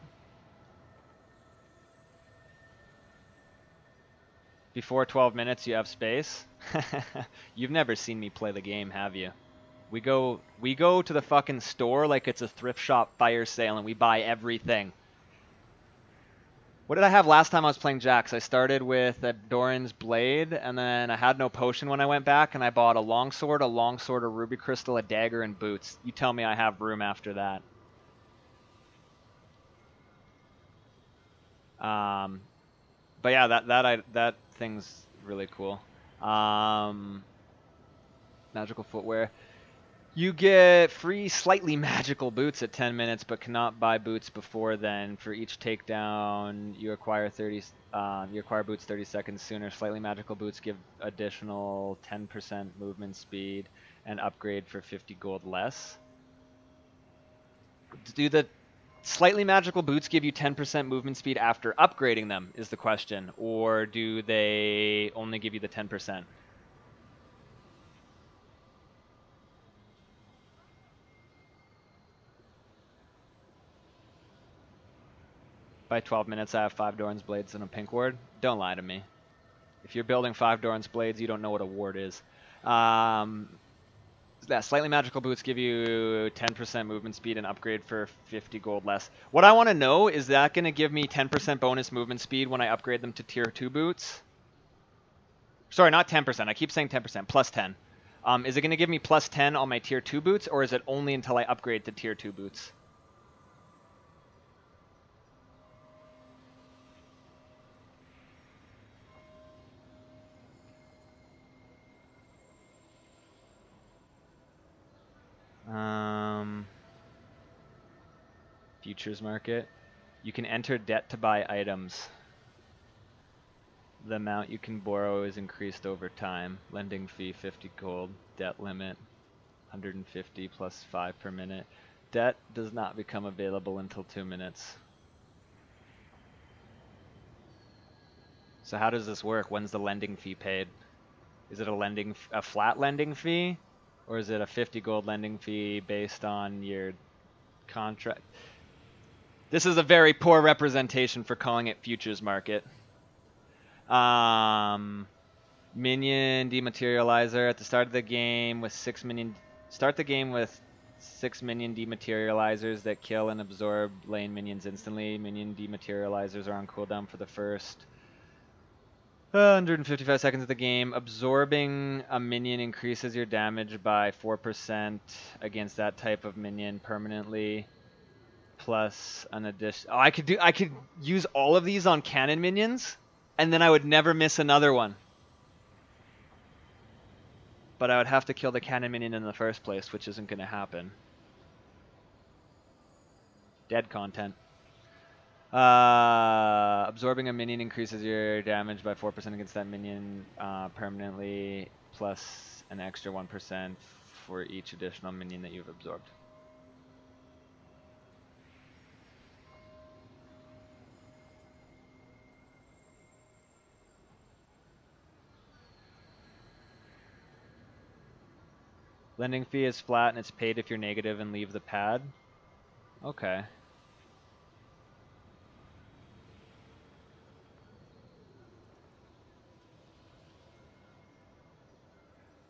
Before 12 minutes, you have space. You've never seen me play the game, have you? We go to the fucking store like it's a thrift shop fire sale, and we buy everything. What did I have last time I was playing Jax? I started with a Doran's Blade, and then I had no potion when I went back, and I bought a longsword, a ruby crystal, a dagger, and boots. You tell me I have room after that. But yeah, that thing's really cool. Magical footwear. You get free slightly magical boots at 10 minutes, but cannot buy boots before then. For each takedown, you acquire boots 30 seconds sooner. Slightly magical boots give additional 10% movement speed and upgrade for 50 gold less. Do the slightly magical boots give you 10% movement speed after upgrading them is the question, or do they only give you the 10%? By 12 minutes, I have 5 Doran's Blades and a pink ward. Don't lie to me. If you're building 5 Doran's Blades, you don't know what a ward is. Yeah, slightly magical boots give you 10% movement speed and upgrade for 50 gold less. What I want to know, is that going to give me 10% bonus movement speed when I upgrade them to tier 2 boots? Sorry, not 10%. I keep saying 10%. Plus 10. Is it going to give me plus 10 on my tier 2 boots, or is it only until I upgrade to tier 2 boots? Futures market. You can enter debt to buy items. The amount you can borrow is increased over time. Lending fee 50 gold. Debt limit 150 plus 5 per minute. Debt does not become available until 2 minutes. So how does this work? When's the lending fee paid? Is it a flat lending fee? Or is it a 50 gold lending fee based on your contract? This is a very poor representation for calling it futures market. Minion dematerializer at the start of the game with 6 minion. Start the game with 6 minion dematerializers that kill and absorb lane minions instantly. Minion dematerializers are on cooldown for the first 155 seconds of the game. Absorbing a minion increases your damage by 4% against that type of minion permanently. Plus an addition. Oh, I could use all of these on cannon minions, and then I would never miss another one. but I would have to kill the cannon minion in the first place, which isn't going to happen. Dead content. Absorbing a minion increases your damage by 4% against that minion permanently, plus an extra 1% for each additional minion that you've absorbed. Lending fee is flat and it's paid if you're negative and leave the pad. Okay.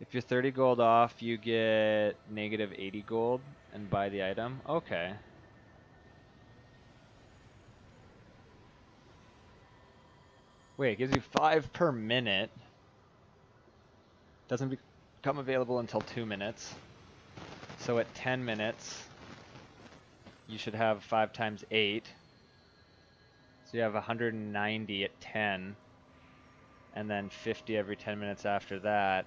If you're 30 gold off, you get negative 80 gold and buy the item. Okay. Wait, it gives you 5 per minute. Doesn't become available until 2 minutes. So at 10 minutes, you should have 5 times 8. So you have 190 at 10. And then 50 every 10 minutes after that.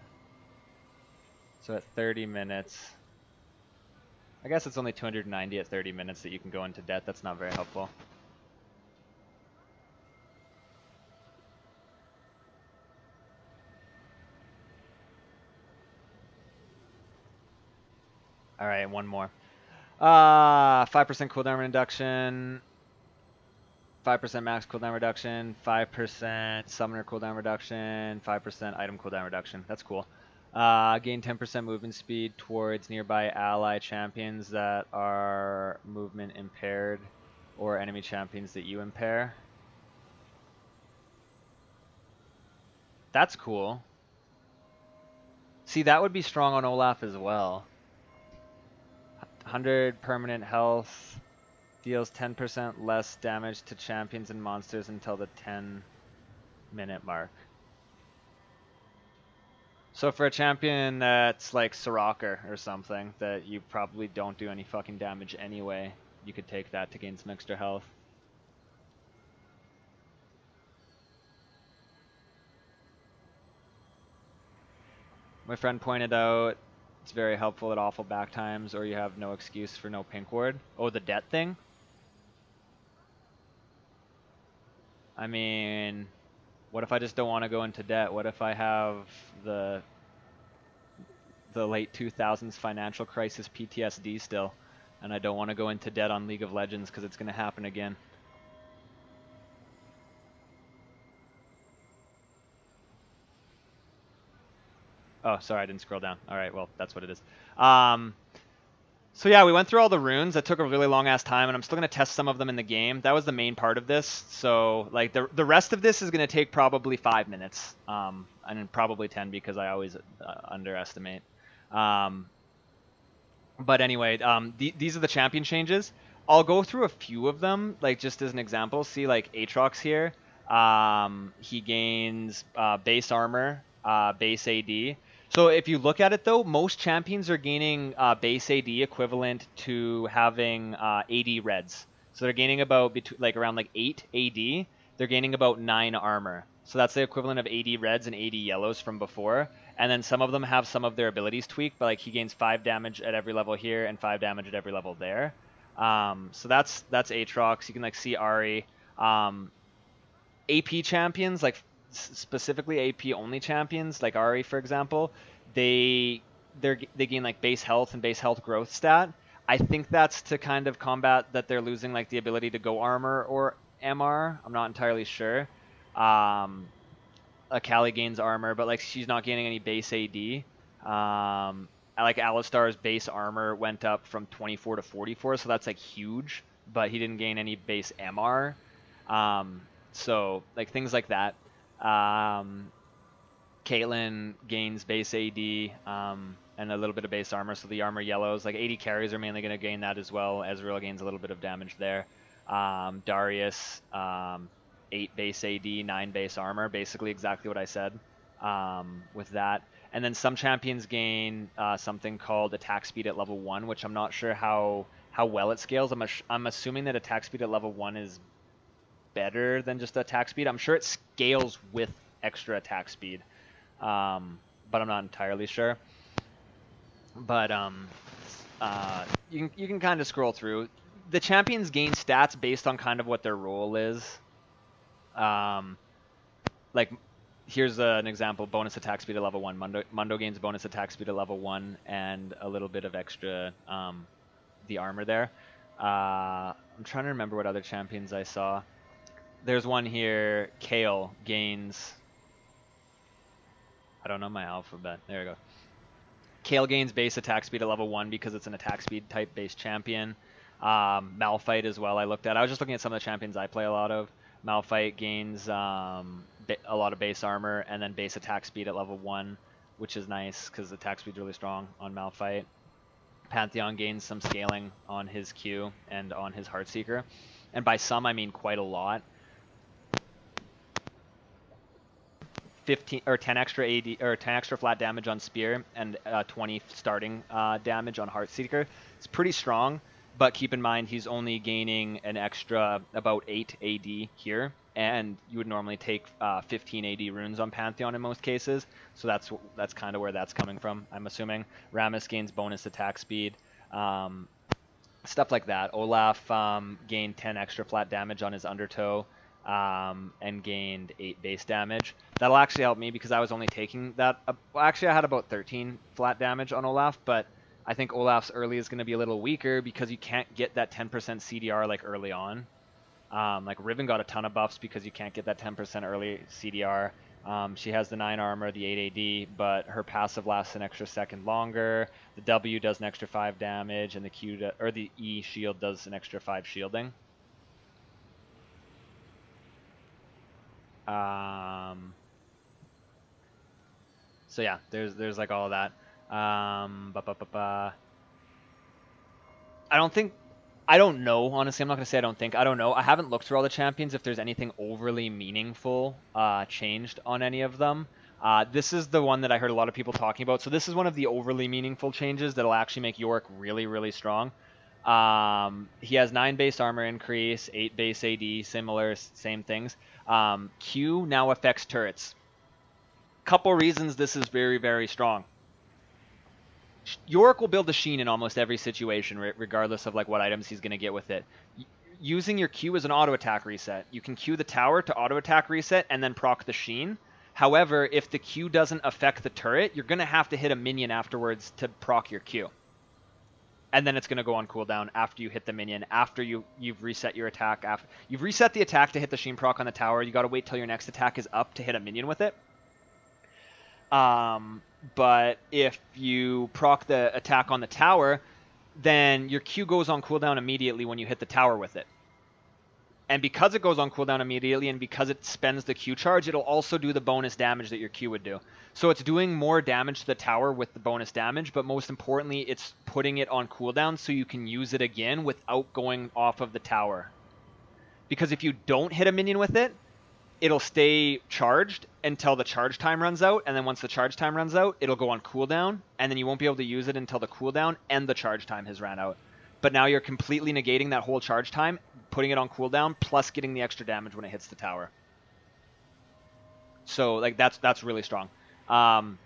So at 30 minutes, I guess it's only 290 at 30 minutes that you can go into debt. That's not very helpful. All right, one more. 5% cooldown reduction, 5% max cooldown reduction, 5% summoner cooldown reduction, 5% item cooldown reduction. That's cool. Gain 10% movement speed towards nearby ally champions that are movement impaired or enemy champions that you impair. That's cool. See, that would be strong on Olaf as well. 100 permanent health, deals 10% less damage to champions and monsters until the 10-minute mark. So for a champion that's like Soraka or something, that you probably don't do any fucking damage anyway, you could take that to gain some extra health. My friend pointed out it's very helpful at awful back times, or you have no excuse for no pink ward. Oh, the debt thing? I mean, what if I just don't want to go into debt? What if I have the late 2000s financial crisis PTSD still, and I don't want to go into debt on League of Legends because it's going to happen again? Oh, sorry, I didn't scroll down. All right, well, that's what it is. So yeah, we went through all the runes. That took a really long ass time, and I'm still gonna test some of them in the game. That was the main part of this. So like the rest of this is gonna take probably 5 minutes, and probably 10 because I always underestimate. But anyway, these are the champion changes. I'll go through a few of them, like just as an example. See, like Aatrox here, he gains base armor, base AD. So if you look at it though, most champions are gaining base AD equivalent to having 80 reds. So they're gaining about around 8 AD. They're gaining about 9 armor. So that's the equivalent of 80 reds and 80 yellows from before. And then some of them have some of their abilities tweaked, but like he gains 5 damage at every level here and 5 damage at every level there. So that's Aatrox. You can like see Ahri. AP champions, like specifically AP only champions, like Ahri for example, they gain like base health and base health growth stat. I think that's to kind of combat that they're losing like the ability to go armor or MR. I'm not entirely sure. Akali gains armor, but like she's not gaining any base AD. Like Alistar's base armor went up from 24 to 44, so that's like huge, but he didn't gain any base MR. So like things like that. Caitlyn gains base AD and a little bit of base armor, so the armor yellows. Like 80 carries are mainly going to gain that as well. Ezreal gains a little bit of damage there. Darius, 8 base AD, 9 base armor, basically exactly what I said with that. And then some champions gain something called attack speed at level 1, which I'm not sure how well it scales. I'm assuming that attack speed at level 1 is better than just attack speed. I'm sure it scales with extra attack speed. but I'm not entirely sure. But you can kind of scroll through. The champions gain stats based on kind of what their role is. Like here's an example: bonus attack speed at level 1. Mundo gains bonus attack speed at level 1 and a little bit of extra the armor there. I'm trying to remember what other champions I saw. There's one here. Kale gains. I don't know my alphabet. There we go. Kale gains base attack speed at level 1 because it's an attack speed type based champion. Malphite as well I looked at. I was just looking at some of the champions I play a lot of. Malphite gains a lot of base armor and then base attack speed at level 1, which is nice because attack speed's really strong on Malphite. Pantheon gains some scaling on his Q and on his Heartseeker. And by some, I mean quite a lot. 15 or 10 extra AD or 10 extra flat damage on Spear and 20 starting damage on Heartseeker. It's pretty strong, but keep in mind he's only gaining an extra about 8 AD here, and you would normally take 15 AD runes on Pantheon in most cases, so that's kind of where that's coming from, I'm assuming. Rammus gains bonus attack speed, stuff like that. Olaf gained 10 extra flat damage on his Undertow. And gained 8 base damage. That'll actually help me because I was only taking that. Well, actually, I had about 13 flat damage on Olaf, but I think Olaf's early is going to be a little weaker because you can't get that 10% CDR like early on. Like Riven got a ton of buffs because you can't get that 10% early CDR. She has the 9 armor, the 8 AD, but her passive lasts an extra second longer. The W does an extra 5 damage, and the Q or the E shield does an extra 5 shielding. So yeah, there's like all of that. I don't know, honestly. I'm not gonna say I don't think. I don't know. I haven't looked through all the champions if there's anything overly meaningful changed on any of them. This is the one that I heard a lot of people talking about. So this is one of the overly meaningful changes that'll actually make Yorick really, really strong. He has 9 base armor increase, 8 base AD, same things. Q now affects turrets. Couple reasons this is very, very strong. Yorick will build a Sheen in almost every situation, regardless of like what items he's going to get with it. Using your Q as an auto attack reset. You can Q the tower to auto attack reset and then proc the Sheen. However, if the Q doesn't affect the turret, you're going to have to hit a minion afterwards to proc your Q. And then it's going to go on cooldown after you hit the minion, after you've reset your attack. You've reset the attack to hit the Sheen proc on the tower. You got to wait till your next attack is up to hit a minion with it. But if you proc the attack on the tower, then your Q goes on cooldown immediately when you hit the tower with it. And because it goes on cooldown immediately and because it spends the Q charge, it'll also do the bonus damage that your Q would do. So it's doing more damage to the tower with the bonus damage, but most importantly, it's putting it on cooldown so you can use it again without going off of the tower. Because if you don't hit a minion with it, it'll stay charged until the charge time runs out, and then once the charge time runs out, it'll go on cooldown, and then you won't be able to use it until the cooldown and the charge time has ran out. But now you're completely negating that whole charge time, putting it on cooldown, plus getting the extra damage when it hits the tower. So like that's really strong. I'm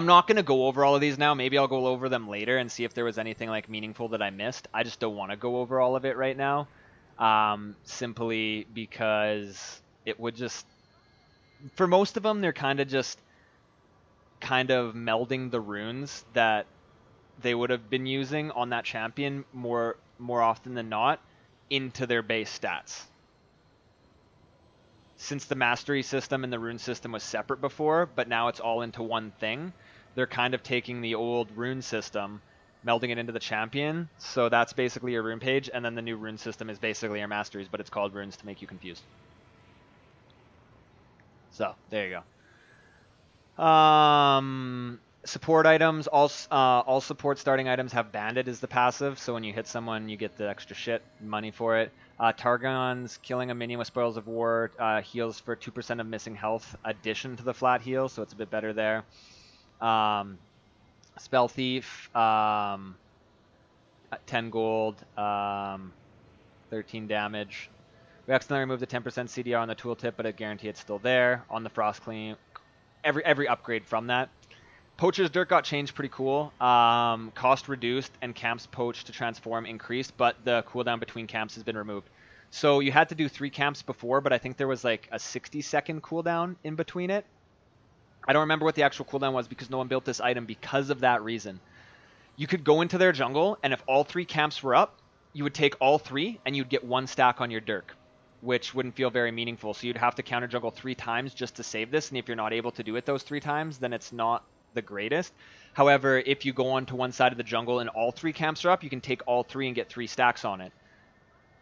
not going to go over all of these now. Maybe I'll go over them later and see if there was anything like meaningful that I missed. I just don't want to go over all of it right now, simply because it would just, for most of them, they're kind of melding the runes that they would have been using on that champion more often than not into their base stats. Since the mastery system and the rune system was separate before, but now it's all into one thing, they're kind of taking the old rune system, melding it into the champion. So that's basically your rune page, and then the new rune system is basically your masteries, but it's called runes to make you confused. So there you go. Support items, all support starting items have bandit as the passive, so when you hit someone you get the extra shit money for it. Targon's killing a minion with Spoils of War heals for 2% of missing health addition to the flat heal, so it's a bit better there. Spell Thief, 10 gold, 13 damage. We accidentally removed the 10% CDR on the tooltip, but I guarantee it's still there. On the Frost Cleave, every upgrade from that. Poacher's Dirt got changed pretty cool. Cost reduced and camps poached to transform increased, but the cooldown between camps has been removed. So you had to do 3 camps before, but I think there was like a 60-second cooldown in between it. I don't remember what the actual cooldown was because no one built this item because of that reason. You could go into their jungle, and if all 3 camps were up, you would take all 3, and you'd get 1 stack on your Dirk, which wouldn't feel very meaningful. So you'd have to counter jungle 3 times just to save this, and if you're not able to do it those 3 times, then it's not the greatest. However, if you go onto one side of the jungle and all 3 camps are up, you can take all 3 and get 3 stacks on it.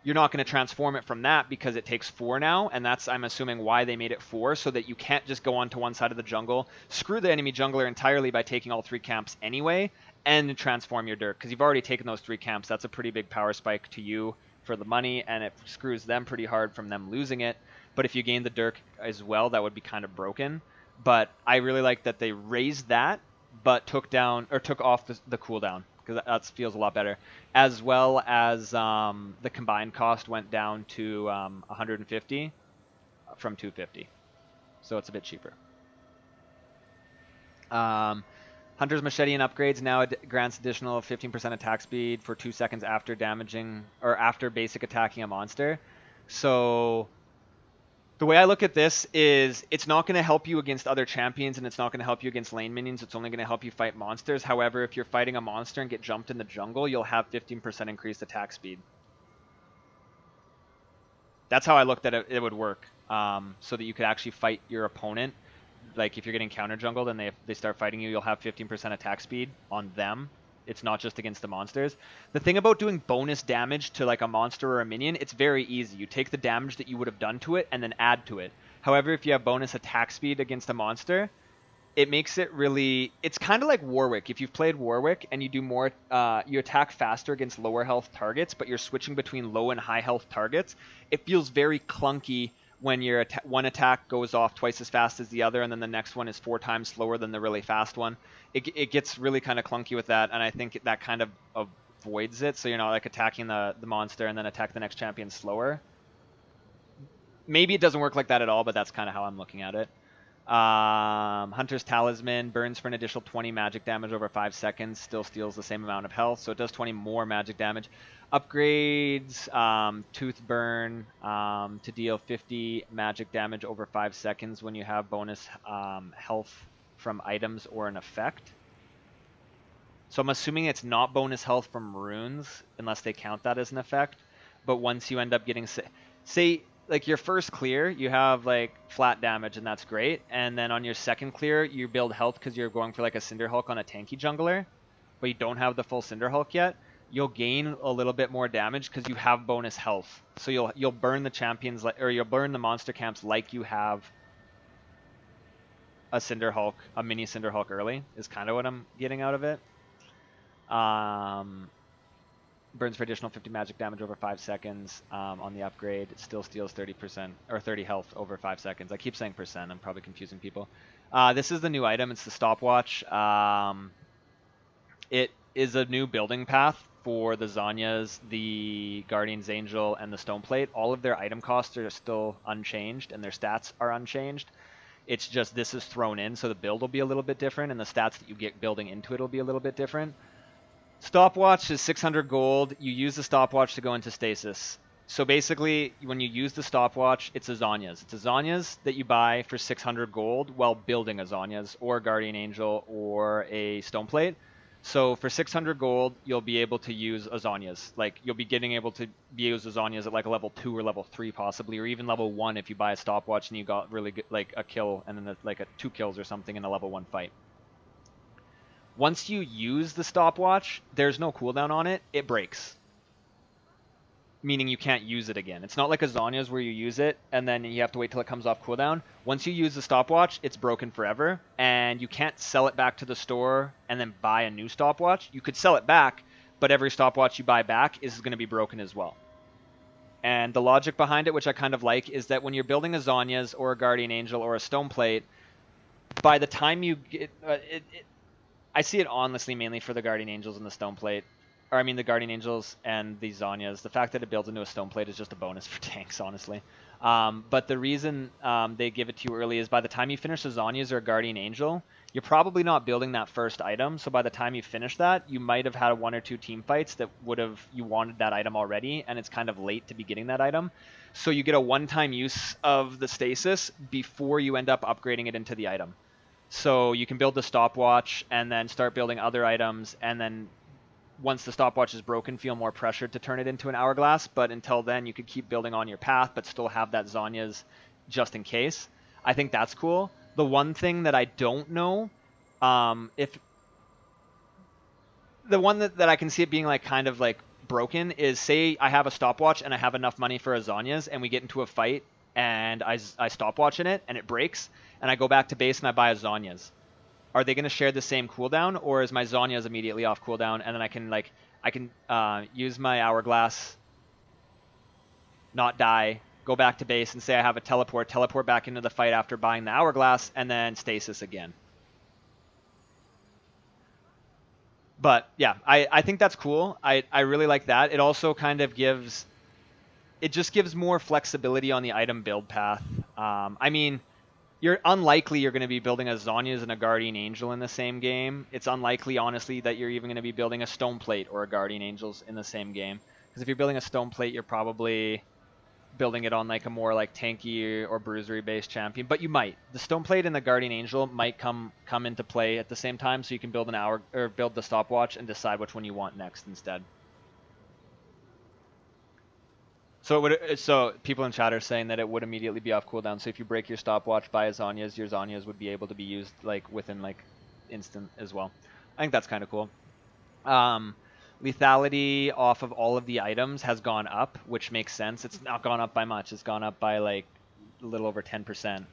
You're not going to transform it from that because it takes 4 now, and that's, I'm assuming, why they made it 4, so that you can't just go onto one side of the jungle, screw the enemy jungler entirely by taking all 3 camps anyway, and transform your Dirk, because you've already taken those 3 camps. That's a pretty big power spike to you for the money, and it screws them pretty hard from them losing it. But if you gain the Dirk as well, that would be kind of broken. But I really like that they raised that, but took off the cooldown, because that feels a lot better. As well as the combined cost went down to 150 from 250, so it's a bit cheaper. Hunter's Machete and upgrades now grants additional 15% attack speed for 2 seconds after damaging or after basic attacking a monster. So the way I look at this is it's not going to help you against other champions, and it's not going to help you against lane minions. It's only going to help you fight monsters. However, if you're fighting a monster and get jumped in the jungle, you'll have 15% increased attack speed. That's how I looked at it. It would work, so that you could actually fight your opponent. Like if you're getting counter jungled and they start fighting you, you'll have 15% attack speed on them. It's not just against the monsters. The thing about doing bonus damage to like a monster or a minion, it's very easy. You take the damage that you would have done to it and then add to it. However, if you have bonus attack speed against a monster, it makes it really... It's kind of like Warwick. If you've played Warwick and you do more... you attack faster against lower health targets, but you're switching between low and high health targets, it feels very clunky when your one attack goes off twice as fast as the other, and then the next one is 4 times slower than the really fast one. It gets really kind of clunky with that, and I think that kind of avoids it, so you're not like attacking the monster and then attack the next champion slower. Maybe it doesn't work like that at all, but that's kind of how I'm looking at it. Hunter's Talisman burns for an additional 20 magic damage over 5 seconds, still steals the same amount of health, so it does 20 more magic damage. Upgrades, Tooth Burn to deal 50 magic damage over 5 seconds when you have bonus health from items or an effect. So I'm assuming it's not bonus health from runes, unless they count that as an effect. But once you end up getting, say like your first clear, you have like flat damage, and that's great. And then on your second clear, you build health because you're going for like a Cinder Hulk on a tanky jungler, but you don't have the full Cinder Hulk yet. You'll gain a little bit more damage because you have bonus health. So you'll burn the champions or you'll burn the monster camps like you have a Cinder Hulk, a mini Cinder Hulk early, is kind of what I'm getting out of it. Burns for additional 50 magic damage over 5 seconds on the upgrade. It still steals 30% or 30 health over 5 seconds. I keep saying percent. I'm probably confusing people. This is the new item. It's the stopwatch. It is a new building path for the Zanyas, the Guardian's Angel, and the Stoneplate. All of their item costs are still unchanged, and their stats are unchanged. It's just this is thrown in, so the build will be a little bit different, and the stats that you get building into it will be a little bit different. Stopwatch is 600 gold. You use the stopwatch to go into stasis. So basically, when you use the stopwatch, it's a Zanyas. It's a Zanyas that you buy for 600 gold while building a Zanyas, or a Guardian Angel, or a Stoneplate. So for 600 gold, you'll be able to use Azanias. Like, you'll be able to use Azanias at like a level 2 or level 3 possibly, or even level 1 if you buy a stopwatch and you got really good, like a kill and then like 2 kills or something in a level 1 fight. Once you use the stopwatch, there's no cooldown on it, it breaks. Meaning you can't use it again. It's not like Azanias where you use it and then you have to wait till it comes off cooldown. Once you use the stopwatch, it's broken forever, and you can't sell it back to the store and then buy a new stopwatch. You could sell it back, but every stopwatch you buy back is going to be broken as well. And the logic behind it, which I kind of like, is that when you're building Azanias or a Guardian Angel or a Stoneplate, by the time you get... I see it honestly mainly for the Guardian Angels and the Stoneplate. Or I mean the Guardian Angels and the Zanyas. The fact that it builds into a Stoneplate is just a bonus for tanks, honestly. But the reason they give it to you early is by the time you finish a Zhonya's or a Guardian Angel, you're probably not building that first item. So by the time you finish that, you might have had 1 or 2 team fights that you wanted that item already, and it's kind of late to be getting that item. So you get a one-time use of the stasis before you end up upgrading it into the item. So you can build the stopwatch and then start building other items, and then once the stopwatch is broken, feel more pressured to turn it into an hourglass. But until then, you could keep building on your path, but still have that Zhonya's just in case. I think that's cool. The one thing that I don't know, if the one that I can see it being like kind of like broken is, say I have a stopwatch and I have enough money for a Zhonya's, and we get into a fight and I stopwatch in it and it breaks, and I go back to base and I buy a Zhonya's. Are they going to share the same cooldown, or is my Zhonya's immediately off cooldown, and then I can use my hourglass, not die, go back to base, and say I have a teleport back into the fight after buying the hourglass, and then stasis again. But yeah, I think that's cool. I really like that. It also kind of gives more flexibility on the item build path. I mean, you're unlikely you're going to be building a Zhonya's and a Guardian Angel in the same game. It's unlikely, honestly, that you're even going to be building a Stone Plate or a Guardian Angels in the same game. Because if you're building a Stone Plate, you're probably building it on like a more like tanky or bruisery based champion. But you might. The Stone Plate and the Guardian Angel might come into play at the same time, so you can build build the stopwatch and decide which one you want next instead. So people in chat are saying that it would immediately be off cooldown. So if you break your stopwatch by a Zhonya's, your Zhonya's would be able to be used like within like instant as well. I think that's kind of cool. Lethality off of all of the items has gone up, which makes sense. It's not gone up by much. It's gone up by like a little over 10%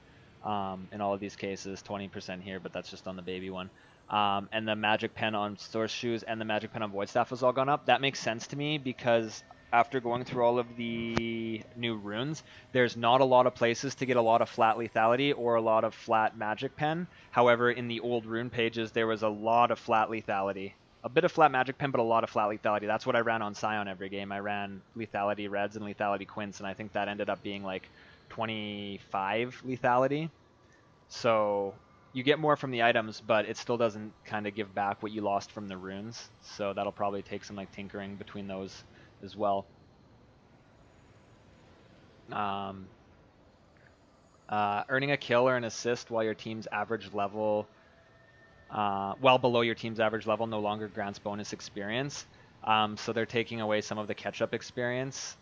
in all of these cases, 20% here, but that's just on the baby one. And the magic pen on Source Shoes and the magic pen on Void Staff has all gone up. That makes sense to me because after going through all of the new runes, there's not a lot of places to get a lot of flat lethality or a lot of flat magic pen. However, in the old rune pages, there was a lot of flat lethality. A bit of flat magic pen, but a lot of flat lethality. That's what I ran on Scion every game. I ran lethality reds and lethality quints, and I think that ended up being like 25 lethality. So you get more from the items, but it still doesn't kind of give back what you lost from the runes. So that'll probably take some like tinkering between those as well. Earning a kill or an assist while your team's average level, well below your team's average level, no longer grants bonus experience. So they're taking away some of the catch-up experience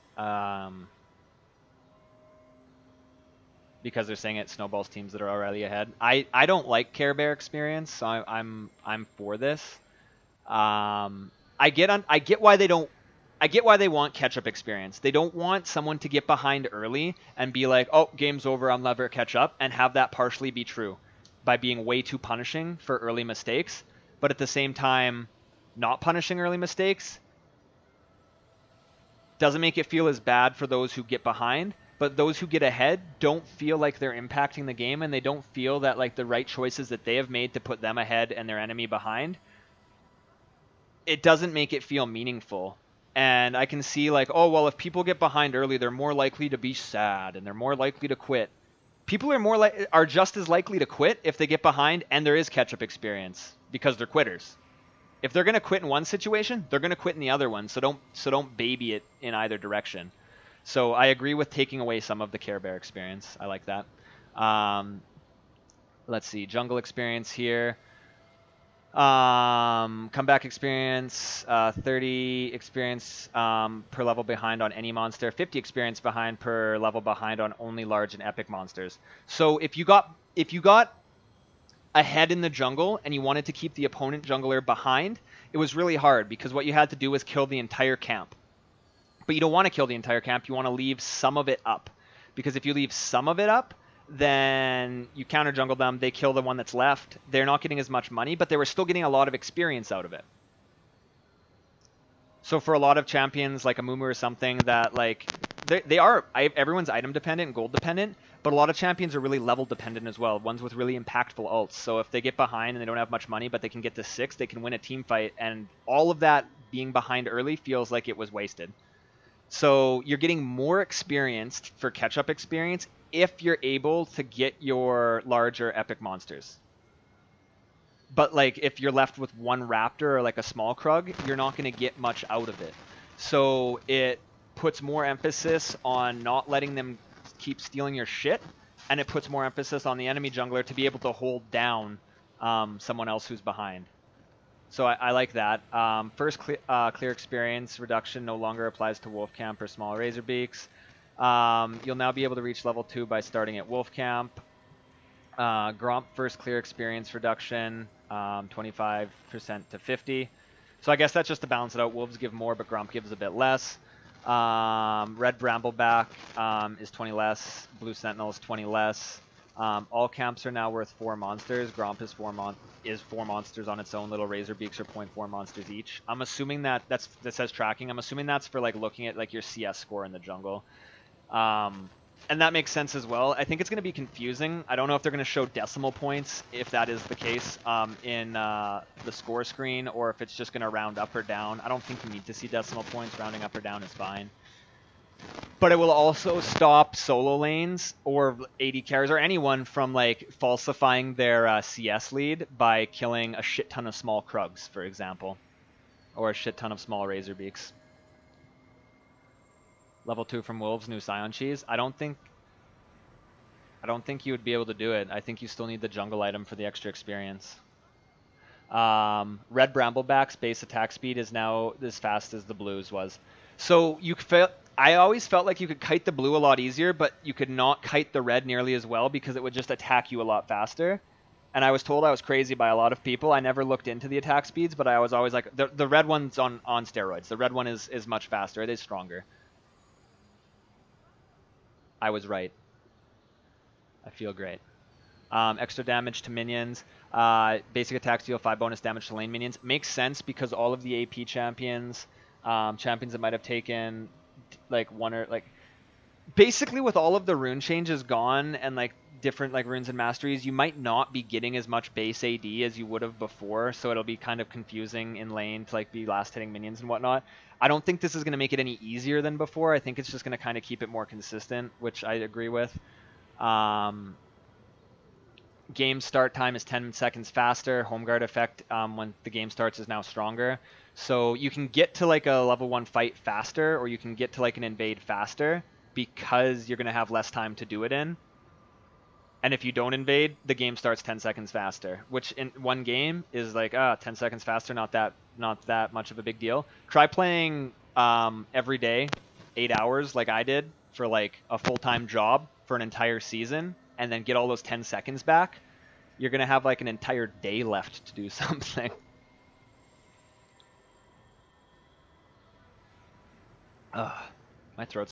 because they're saying it snowballs teams that are already ahead. I don't like Care Bear experience, so I'm for this. I get why they don't. I get why they want catch-up experience. They don't want someone to get behind early and be like, oh, game's over, I'll never catch up, and have that partially be true by being way too punishing for early mistakes. But at the same time, not punishing early mistakes doesn't make it feel as bad for those who get behind, but those who get ahead don't feel like they're impacting the game, and they don't feel that like the right choices that they have made to put them ahead and their enemy behind, it doesn't make it feel meaningful. And I can see like, oh, well, if people get behind early, they're more likely to be sad and they're more likely to quit. People are just as likely to quit if they get behind and there is catch-up experience because they're quitters. If they're going to quit in one situation, they're going to quit in the other one. So don't baby it in either direction. So I agree with taking away some of the Care Bear experience. I like that. Let's see, jungle experience here. Comeback experience, 30 experience per level behind on any monster, 50 experience behind per level behind on only large and epic monsters. So if you got ahead in the jungle and you wanted to keep the opponent jungler behind, it was really hard because what you had to do was kill the entire camp. But you don't want to kill the entire camp, you want to leave some of it up. Because if you leave some of it up, then you counter jungle them, they kill the one that's left. They're not getting as much money, but they were still getting a lot of experience out of it. So for a lot of champions like a Mumu or something that like, everyone's item dependent and gold dependent, but a lot of champions are really level dependent as well, ones with really impactful ults. So if they get behind and they don't have much money, but they can get to 6, they can win a team fight, and all of that being behind early feels like it was wasted. So you're getting more experienced for catch-up experience if you're able to get your larger epic monsters. But like if you're left with one raptor or like a small krug, you're not going to get much out of it. So it puts more emphasis on not letting them keep stealing your shit, and it puts more emphasis on the enemy jungler to be able to hold down someone else who's behind. So I like that. First clear experience reduction no longer applies to Wolf Camp or small Razorbeaks. You'll now be able to reach level 2 by starting at Wolf Camp. Gromp first clear experience reduction, 25% to 50. So I guess that's just to balance it out. Wolves give more, but Gromp gives a bit less. Red Brambleback is 20 less. Blue Sentinel is 20 less. All camps are now worth 4 monsters. Gromp is 4 monsters on its own. Little Razorbeaks are 0.4 monsters each. I'm assuming that that says tracking. I'm assuming that's for like looking at like your CS score in the jungle. And that makes sense as well. I think it's going to be confusing. I don't know if they're going to show decimal points, if that is the case, in the score screen, or if it's just going to round up or down. I don't think you need to see decimal points. Rounding up or down is fine. But it will also stop solo lanes or AD carries or anyone from like falsifying their CS lead by killing a shit ton of small Krugs, for example, or a shit ton of small Razorbeaks. Level 2 from Wolves, new Scion Cheese. I don't think you would be able to do it. I think you still need the jungle item for the extra experience. Red Brambleback's base attack speed is now as fast as the blues was. So I always felt like you could kite the blue a lot easier, but you could not kite the red nearly as well because it would just attack you a lot faster. And I was told I was crazy by a lot of people. I never looked into the attack speeds, but I was always like, the red one's on steroids. The red one is much faster. It is stronger. I was right. I feel great. Extra damage to minions. Basic attacks deal 5 bonus damage to lane minions. Makes sense because all of the AP champions, champions that might have taken like one or like, basically with all of the rune changes gone and like different like runes and masteries, you might not be getting as much base AD as you would have before. So it'll be kind of confusing in lane to like be last hitting minions and whatnot. I don't think this is going to make it any easier than before. I think it's just going to kind of keep it more consistent, which I agree with. Game start time is 10 seconds faster. Home guard effect when the game starts is now stronger. So you can get to like a level 1 fight faster, or you can get to like an invade faster because you're going to have less time to do it in. And if you don't invade, the game starts 10 seconds faster, which in one game is like 10 seconds faster, not that much of a big deal. Try playing every day, 8 hours like I did for like a full-time job for an entire season, and then get all those 10 seconds back. You're going to have like an entire day left to do something. My throat's